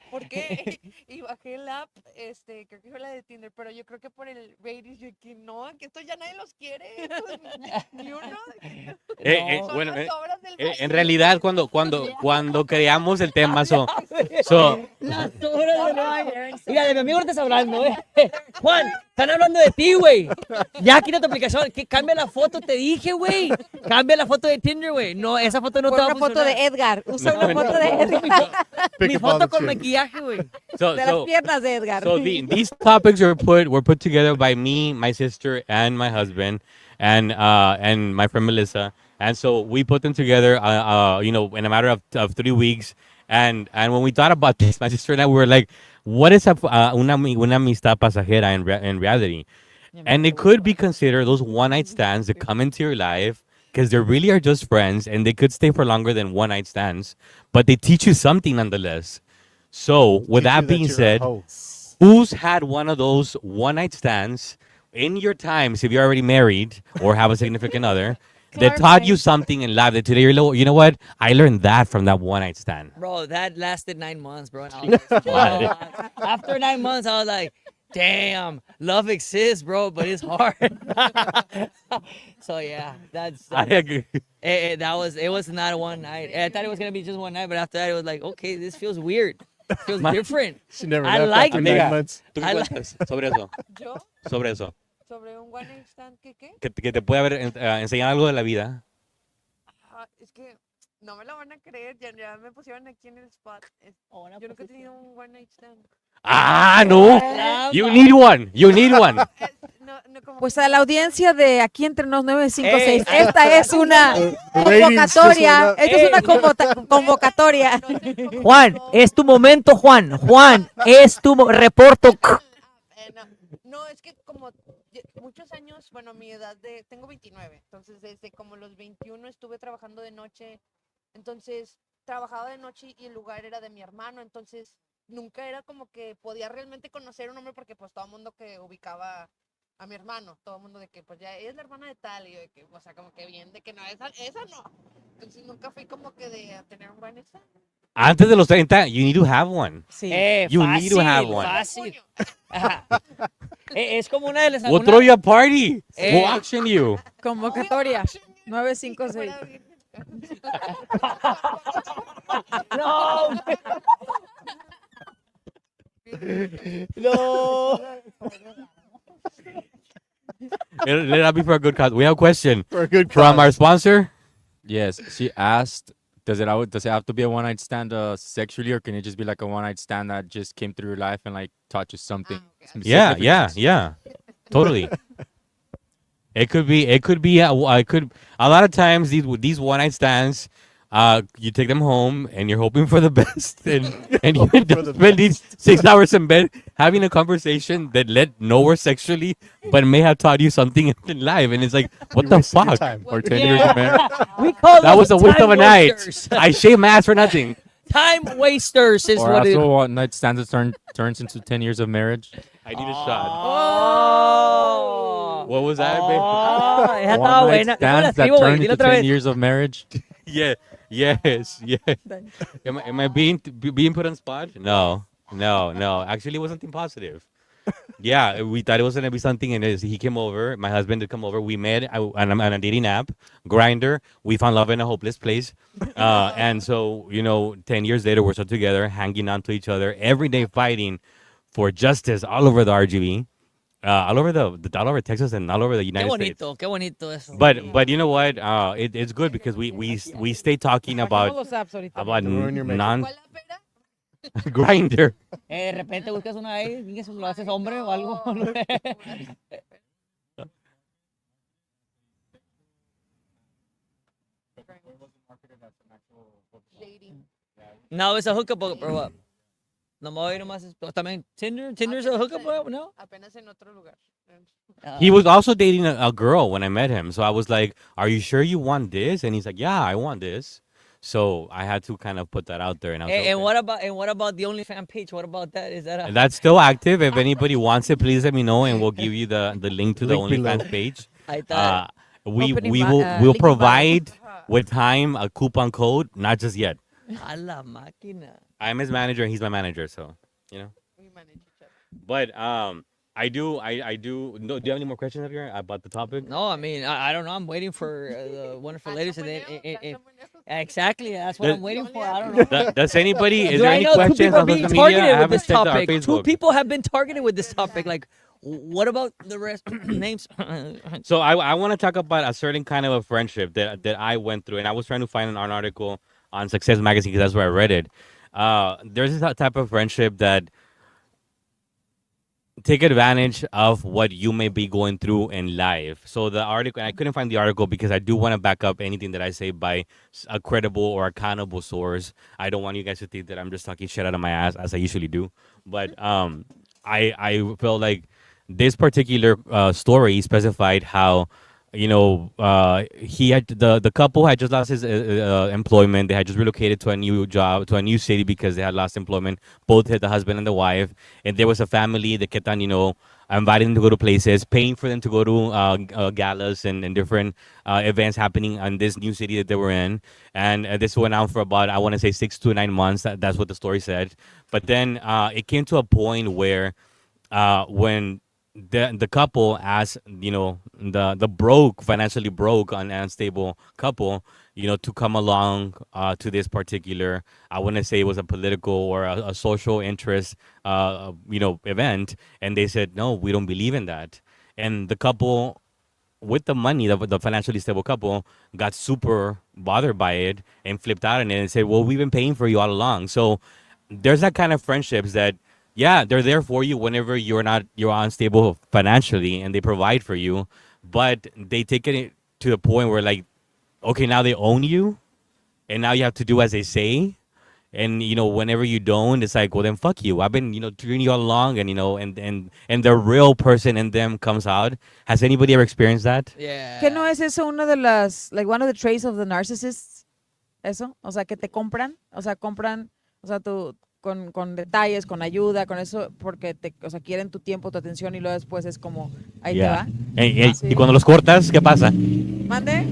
¿Por qué? Y bajé la app, creo que fue la de Tinder, pero yo creo que por el ratings, yo que no, que esto ya nadie los quiere. Pues, ni uno. Son Bueno, las obras del en baile. realidad cuando creamos el tema, so Las horas de Nueva York. Mira, de mi amigo no estás hablando, Juan, están hablando de ti, güey. Ya quita tu aplicación. Cambia la foto, te dije, güey. Cambia la foto de Tinder, güey. No, esa foto no Pon te va a una foto funcionar. de Edgar. Usa No, una no, foto de Usa Edgar. Pick mi up all foto the con shit. maquillaje, güey. so De las piernas de Edgar. these topics were put together by me, my sister, and my husband, and my friend Melissa, and so we put them together, in a matter of 3 weeks. And when we thought about this, my sister and I were like, "What is una amistad pasajera in reality?" And it could be considered those one night stands that come into your life because they really are just friends, and they could stay for longer than one night stands, but they teach you something nonetheless. So with Teach you that being you're a said. hoe. Who's had one of those one night stands in your times, if you're already married or have a significant other, that taught you something in life that today you're like, you know what? I learned that from that one night stand. Bro, that lasted 9 months, bro. And I was like, after 9 months, I was like, Damn, love exists, bro, but it's hard. So yeah, I agree. it was not one night. I thought it was gonna be just one night, but after that it was like, okay, this feels weird. Feels different. She never I left like after that. 9 months. ¿Tú qué I cuentas sobre eso? ¿Yo? Sobre eso. ¿Sobre un one night stand qué? Que te puede haber enseñado algo de la vida. Es que no me lo van a creer, ya me pusieron aquí en el spot. Yo nunca he tenido un one night stand. Ah, no. You need one. You need one. No, como Pues a la audiencia de Aquí Entre Nos 956, Ey. esta es una ratings just went convocatoria. up. Esta es una convocatoria. no sé cómo Juan, pasó. es tu momento, Juan. Juan, es tu reporto. No, es que como muchos años, bueno, mi edad tengo 29, entonces desde como los 21 estuve trabajando de noche, entonces trabajaba de noche y el lugar era de mi hermano, entonces nunca era como que podía realmente conocer un hombre porque pues todo el mundo que ubicaba a mi hermano, todo el mundo de que pues ya es la hermana de tal y yo de que, o sea, como que bien, de que no, esa no, entonces nunca fui como que de a tener un buen examen. Antes de los 30, you need to have one. Sí. You need to have one. Fácil. Ajá. Es como una de las... We'll una- throw you a party. Eh. We'll auction you. Convocatoria 956. Fuera virgen. No. No. Let that be for a good cause. We have a question For a good from our cause. sponsor. Yes, she asked, does it have to be a one night stand sexually, or can it just be like a one night stand that just came through your life and like taught you something? some Yeah, significance? totally. It could be. I could. A lot of times these one night stands, you take them home and you're hoping for the best, and you end up spending 6 hours in bed having a conversation that led nowhere sexually, but may have taught you something in life, and it's like, what You the wasted your fuck? time. Or 10 years of marriage? We call That was a those waste of a time night. wasters. I shaved my ass for nothing. Time wasters is Or what it also one night stand that turns into 10 years of marriage? I need a shot. Oh. What was that, babe? Oh, esa estaba One night buena. Déjame la stands that escribo, güey. turn Dilo into otra 10 vez. years of marriage? Yeah. Yes. Am I being put on spot? No. Actually, it was something positive. Yeah, we thought it was gonna be something, and he came over. My husband did come over. We met on a dating app, Grinder. We found love in a hopeless place, and so 10 years later, we're still together, hanging on to each other every day, fighting for justice all over the RGB, all over Texas, and all over the Qué United States. bonito, qué bonito eso. But you know what? It's good because we stay talking Saquemos about los apps ahorita. ruin your makeup. non ¿Cuál la pera? Grinder. De repente buscas una ahí, y que lo haces hombre o algo. no sé. Dating. No, it's a hookup, bro. What? No me voy nomás. También Tinder's a hookup, bro, no? Apenas en otro lugar. He was also dating a girl when I met him. So I was like, "Are you sure you want this?" And he's like, "Yeah, I want this." So I had to kind of put that out there. And I was like, And okay. what about the OnlyFans page? What about that? Is that a... And that's still active. If anybody wants it, please let me know, and we'll give you the link to the Link below. OnlyFans page. I thought. We'll link we'll in bio. provide with time a coupon code. Not just yet. A la máquina. I'm his manager, and he's my manager. So We manage each other. But I do. No, do you have any more questions up here about the topic? No, I mean, I don't know. I'm waiting for the wonderful ladies. And then, Someone exactly, that's what The- I'm waiting for. I don't know. Does anybody? Is Do there I any know two questions people are on being social media? I targeted with haven't this checked our topic. Two Facebook. people have been targeted with this topic. Like, what about the rest? Names? So I want to talk about a certain kind of a friendship that I went through, and I was trying to find an article on Success Magazine because that's where I read it. There's this type of friendship that take advantage of what you may be going through in life. So the article, and I couldn't find the article because I do want to back up anything that I say by a credible or accountable source. I don't want you guys to think that I'm just talking shit out of my ass as I usually do. But I felt like this particular story specified how he had the couple had just lost his employment. They had just relocated to a new job, to a new city because they had lost employment. Both had the husband and the wife, and there was a family that kept on inviting them to go to places, paying for them to go to galas and different events happening in this new city that they were in. And this went on for about, I want to say, 6 to 9 months. That's what the story said. But then it came to a point where when the couple asked, the broke, financially broke, unstable couple, to come along to this particular, I wouldn't say it was a political or a social interest, event, and they said, no, we don't believe in that. And the couple with the money, the financially stable couple, got super bothered by it and flipped out on it and said, well, we've been paying for you all along. So there's that kind of friendships that, yeah, they're there for you whenever you're unstable financially, and they provide for you, but they take it to the point where, like, okay, now they own you, and now you have to do as they say. And whenever you don't, it's like, well, then fuck you. I've been treating you all along, and and the real person in them comes out. Has anybody ever experienced that? Yeah. ¿Qué no es eso una de las, like one of the traits of the narcissists? Eso, o sea, que te compran, o sea, compran, o sea, tú con detalles, con ayuda, con eso, porque o sea, quieren tu tiempo, tu atención y luego después es como, ahí Yeah. te va. Y cuando los cortas, ¿qué pasa? ¿Mande?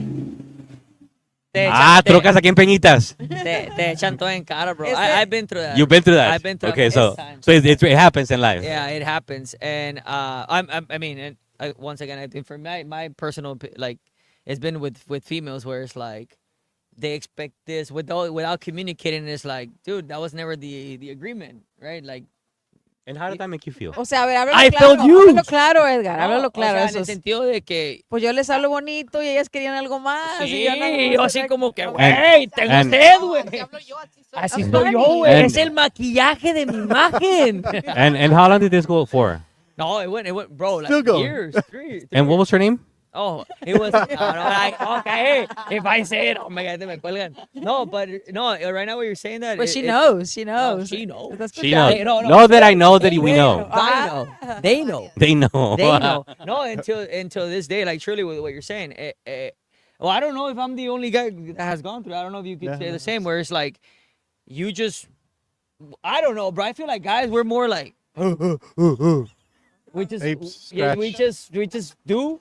Trocas aquí en Peñitas. Te echan todo en cara, bro. Ese- I've been through that. You've been through that. I've been through Okay, that so many times. so it happens in life. Yeah, it happens, and I mean, and once again, I think for my personal like, it's been with females where it's like they expect this without communicating. It's like, dude, that was never the agreement, right? Like, And how did that make you feel? O sea, a ver, háblalo I claro, felt used. háblalo claro, Edgar, háblalo no, claro. o sea, eso en el es- sentido de que Pues yo les hablo bonito y ellas querían algo más. y sí, yo no, yo o así sea, como que, no, güey, tengo and- sed, güey. Así Ajá, soy yo, y- güey. and- Es el maquillaje de mi imagen. And how long did this go for? No, it went, bro, like Still going. years. Three And what was her name? Oh, it was, no, like, okay, if I say it, oh my God, me cuelgan. No, but, no, right now what you're saying that. But she knows, she knows. she knows. ¿Estás She escuchando? knows. no, Know that I know that we know. I know. They know. They know. They know. No, until this day, like, truly with what you're saying. Well, I don't know if I'm the only guy that has gone through it. I don't know if you could say the same, where it's like, you just, I don't know, bro. I feel like guys, we're more like, we just, Apes yeah, we scratch. just do.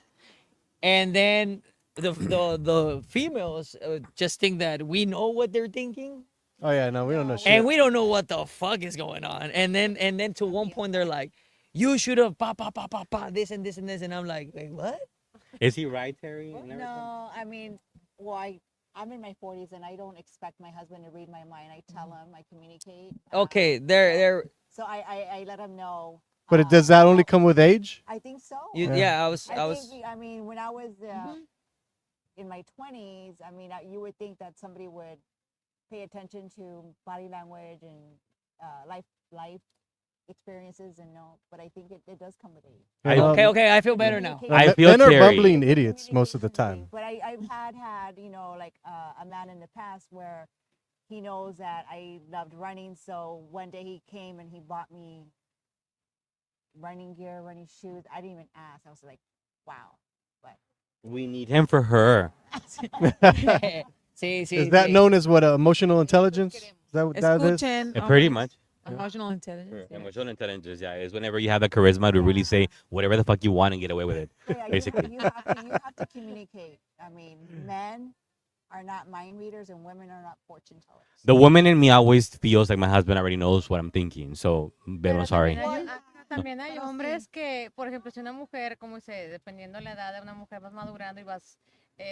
And then the females just think that we know what they're thinking, Oh yeah, no, we don't know shit. and we don't know what the fuck is going on. And then to one point they're like, you should have this and this and this, and I'm like, wait, what? Is he right, Terry? and everything? No, I mean, well, I'm in my 40s and I don't expect my husband to read my mind. I tell him, I communicate. Okay, they're So I let him know. But does that only come with age? I think so. yeah. I was think, I mean, when I was in my 20s, I mean, you would think that somebody would pay attention to body language and life experiences, and no, but I think it does come with age. okay. I feel better now. I feel Men are Terry. bumbling idiots most of the time. But I've had like a man in the past where he knows that I loved running, so one day he came and he bought me running gear, running shoes. I didn't even ask. I was like, wow. But We need him for her. Sí, Is that known as what, emotional intelligence? Is that what that is? Escuchen. Pretty much. Emotional intelligence. yeah. Emotional intelligence, yeah, is whenever you have the charisma to really say whatever the fuck you want and get away with it. yeah, Basically. you have to communicate. I mean, men are not mind readers and women are not fortune tellers. The woman in me always feels like my husband already knows what I'm thinking. So, babe, I'm sorry. También hay hombres que, por ejemplo, si una mujer, como dice, dependiendo la edad de una mujer, vas madurando y vas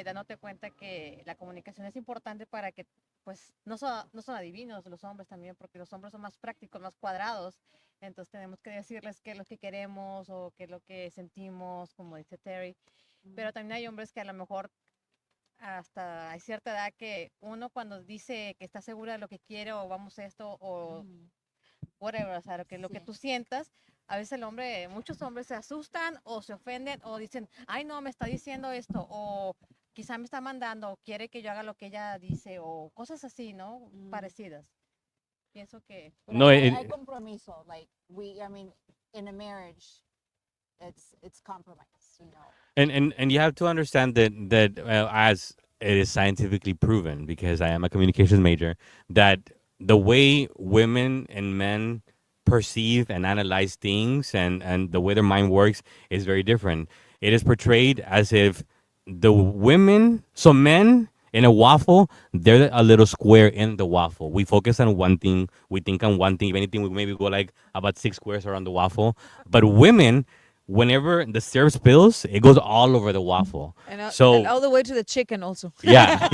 dándote cuenta que la comunicación es importante para que, pues, no son adivinos los hombres también, porque los hombres son más prácticos, más cuadrados. Entonces tenemos que decirles qué es lo que queremos o qué es lo que sentimos, como dice Terry. Pero también hay hombres que a lo mejor hasta hay cierta edad que uno cuando dice que está segura de lo que quiere o vamos a esto o whatever, o sea, lo que tú sientas, a veces muchos hombres se asustan o se ofenden o dicen, ay no, me está diciendo esto o quizá me está mandando o quiere que yo haga lo que ella dice o cosas así, ¿no? Parecidas. Pienso que... No, hay compromiso. Like I mean, in a marriage, it's compromise, you know. And you have to understand that as it is scientifically proven, because I am a communications major, that the way women and men perceive and analyze things and the way their mind works is very different. It is portrayed as if the women, so men In a waffle, they're a little square in the waffle. We focus on one thing. We think on one thing. If anything, we maybe go like about 6 squares around the waffle. But women, whenever the syrup spills, it goes all over the waffle. And So all the way to the chicken also. yeah,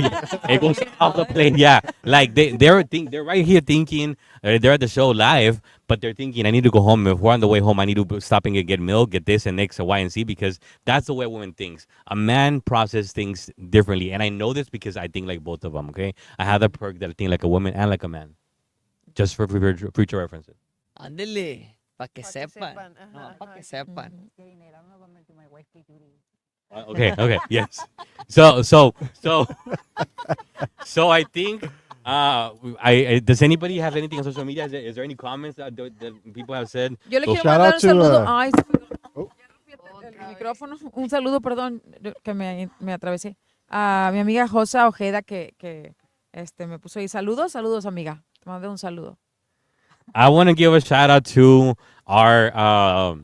it goes off the plane. Yeah, like they're right here thinking they're at the show live, but they're thinking I need to go home. If we're on the way home, I need to stop and get milk, get this and X and Y and Z because that's the way a woman thinks. A man processes things differently, and I know this because I think like both of them. Okay, I have the perk that I think like a woman and like a man, just for future references. Ándele, para que Pa' que sepan. sepan, No, ajá, para que ajá. sepan. Okay, yes. So I think. I does anybody have anything on social media? Is there any comments that people have said? Yo le So quiero shout mandar out un to, saludo. uh, Ay, oh. el micrófono. Un saludo, perdón, que me atravesé. A mi amiga Josa Ojeda que me puso ahí. Saludos, amiga. Te mandé un saludo. I want to give a shout out to our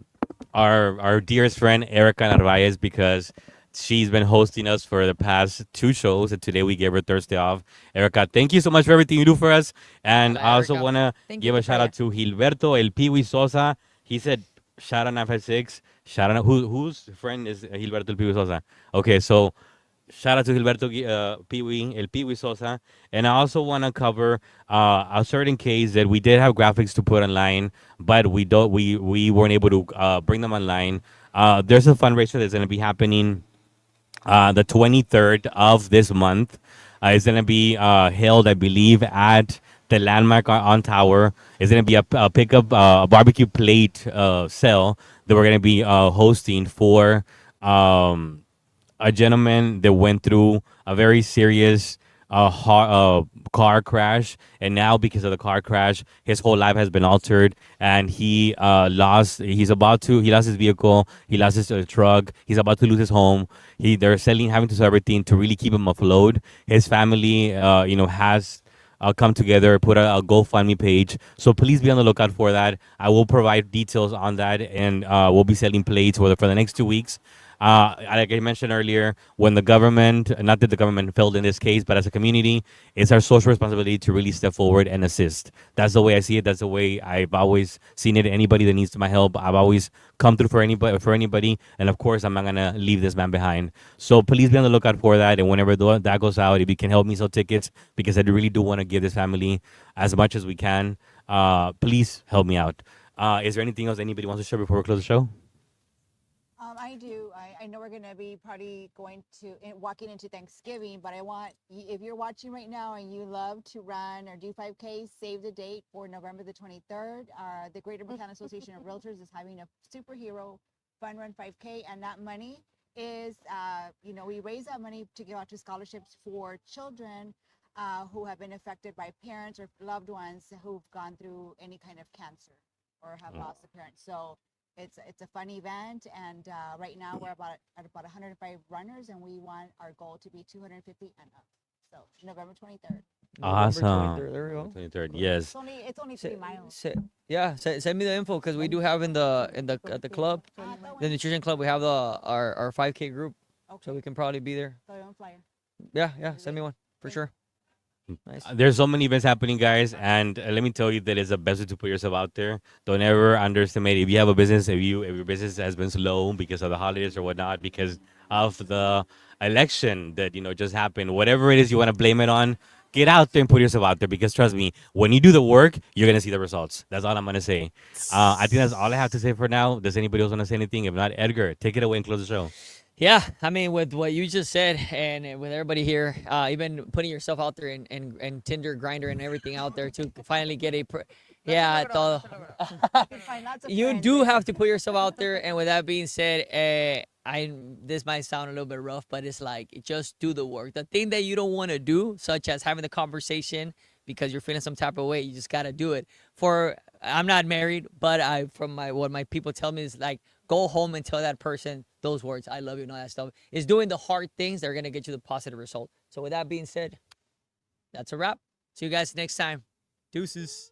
dearest friend Erica Narvaez because she's been hosting us for the past 2 shows, and today we gave her Thursday off. Erica, thank you so much for everything you do for us, and Hola, I also Erica. want to Thank give you, a shout out to Gilberto El Piwi Sosa. He said, "Shout out 956." Shout out whose friend is Gilberto El Piwi Sosa? Okay, so. Shout out to Gilberto Piwi, El Piwi Sosa. And I also want to cover a certain case that we did have graphics to put online, but we weren't able to bring them online. There's a fundraiser that's going to be happening the 23rd of this month. It's going to be held, I believe, at the Landmark on Tower. It's going to be a pickup, a barbecue plate sale that we're going to be hosting for a gentleman that went through a very serious car crash, and now because of the car crash, his whole life has been altered, and he lost his vehicle, he lost his truck, he's about to lose his home. They're having to sell everything to really keep him afloat. His family, has come together, put a GoFundMe page. So please be on the lookout for that. I will provide details on that, and we'll be selling plates for the next 2 weeks. Like I mentioned earlier, when the government, not that the government failed in this case, but as a community, it's our social responsibility to really step forward and assist. That's the way I see it. That's the way I've always seen it. Anybody that needs my help, I've always come through for anybody. And of course, I'm not going to leave this man behind. So please be on the lookout for that. And whenever that goes out, if you can help me sell tickets, because I really do want to give this family as much as we can, please help me out. Is there anything else anybody wants to share before we close the show? I do. I know we're going to be probably walking into Thanksgiving, but if you're watching right now and you love to run or do 5K, save the date for November the 23rd. The Greater Buchanan Association of Realtors is having a superhero fun run 5K, and that money is, we raise that money to give out to scholarships for children who have been affected by parents or loved ones who've gone through any kind of cancer or have lost a parent. So it's a fun event, and right now we're at about 105 runners, and we want our goal to be 250 and up. So November 23rd. Awesome. November 23rd, there we go. 23rd, yes. It's only 3 miles. Send me the info because we do have at the club, the nutrition club, we have our 5K group, so we can probably be there. Flyer. Yeah, send me one for sure. Nice. There's so many events happening, guys, and let me tell you that it's the best way to put yourself out there. Don't ever underestimate if you have a business, if your business has been slow because of the holidays or whatnot, because of the election that just happened, whatever it is you want to blame it on, get out there and put yourself out there, because trust me, when you do the work, you're gonna see the results. That's all I'm gonna say. I think that's all I have to say for now. Does anybody else want to say anything? If not, Edgar, take it away and close the show. Yeah, I mean, with what you just said, and with everybody here, even putting yourself out there and Tinder, Grinder, and everything out there to finally get todo. You do have to put yourself out there, and with that being said, this might sound a little bit rough, but it's like, just do the work. The thing that you don't want to do, such as having the conversation because you're feeling some type of way, you just gotta do it. I'm not married, but what my people tell me is like, go home and tell that person those words, I love you and all that stuff. Is doing the hard things that are gonna get you the positive result. So with that being said, that's a wrap. See you guys next time. Deuces.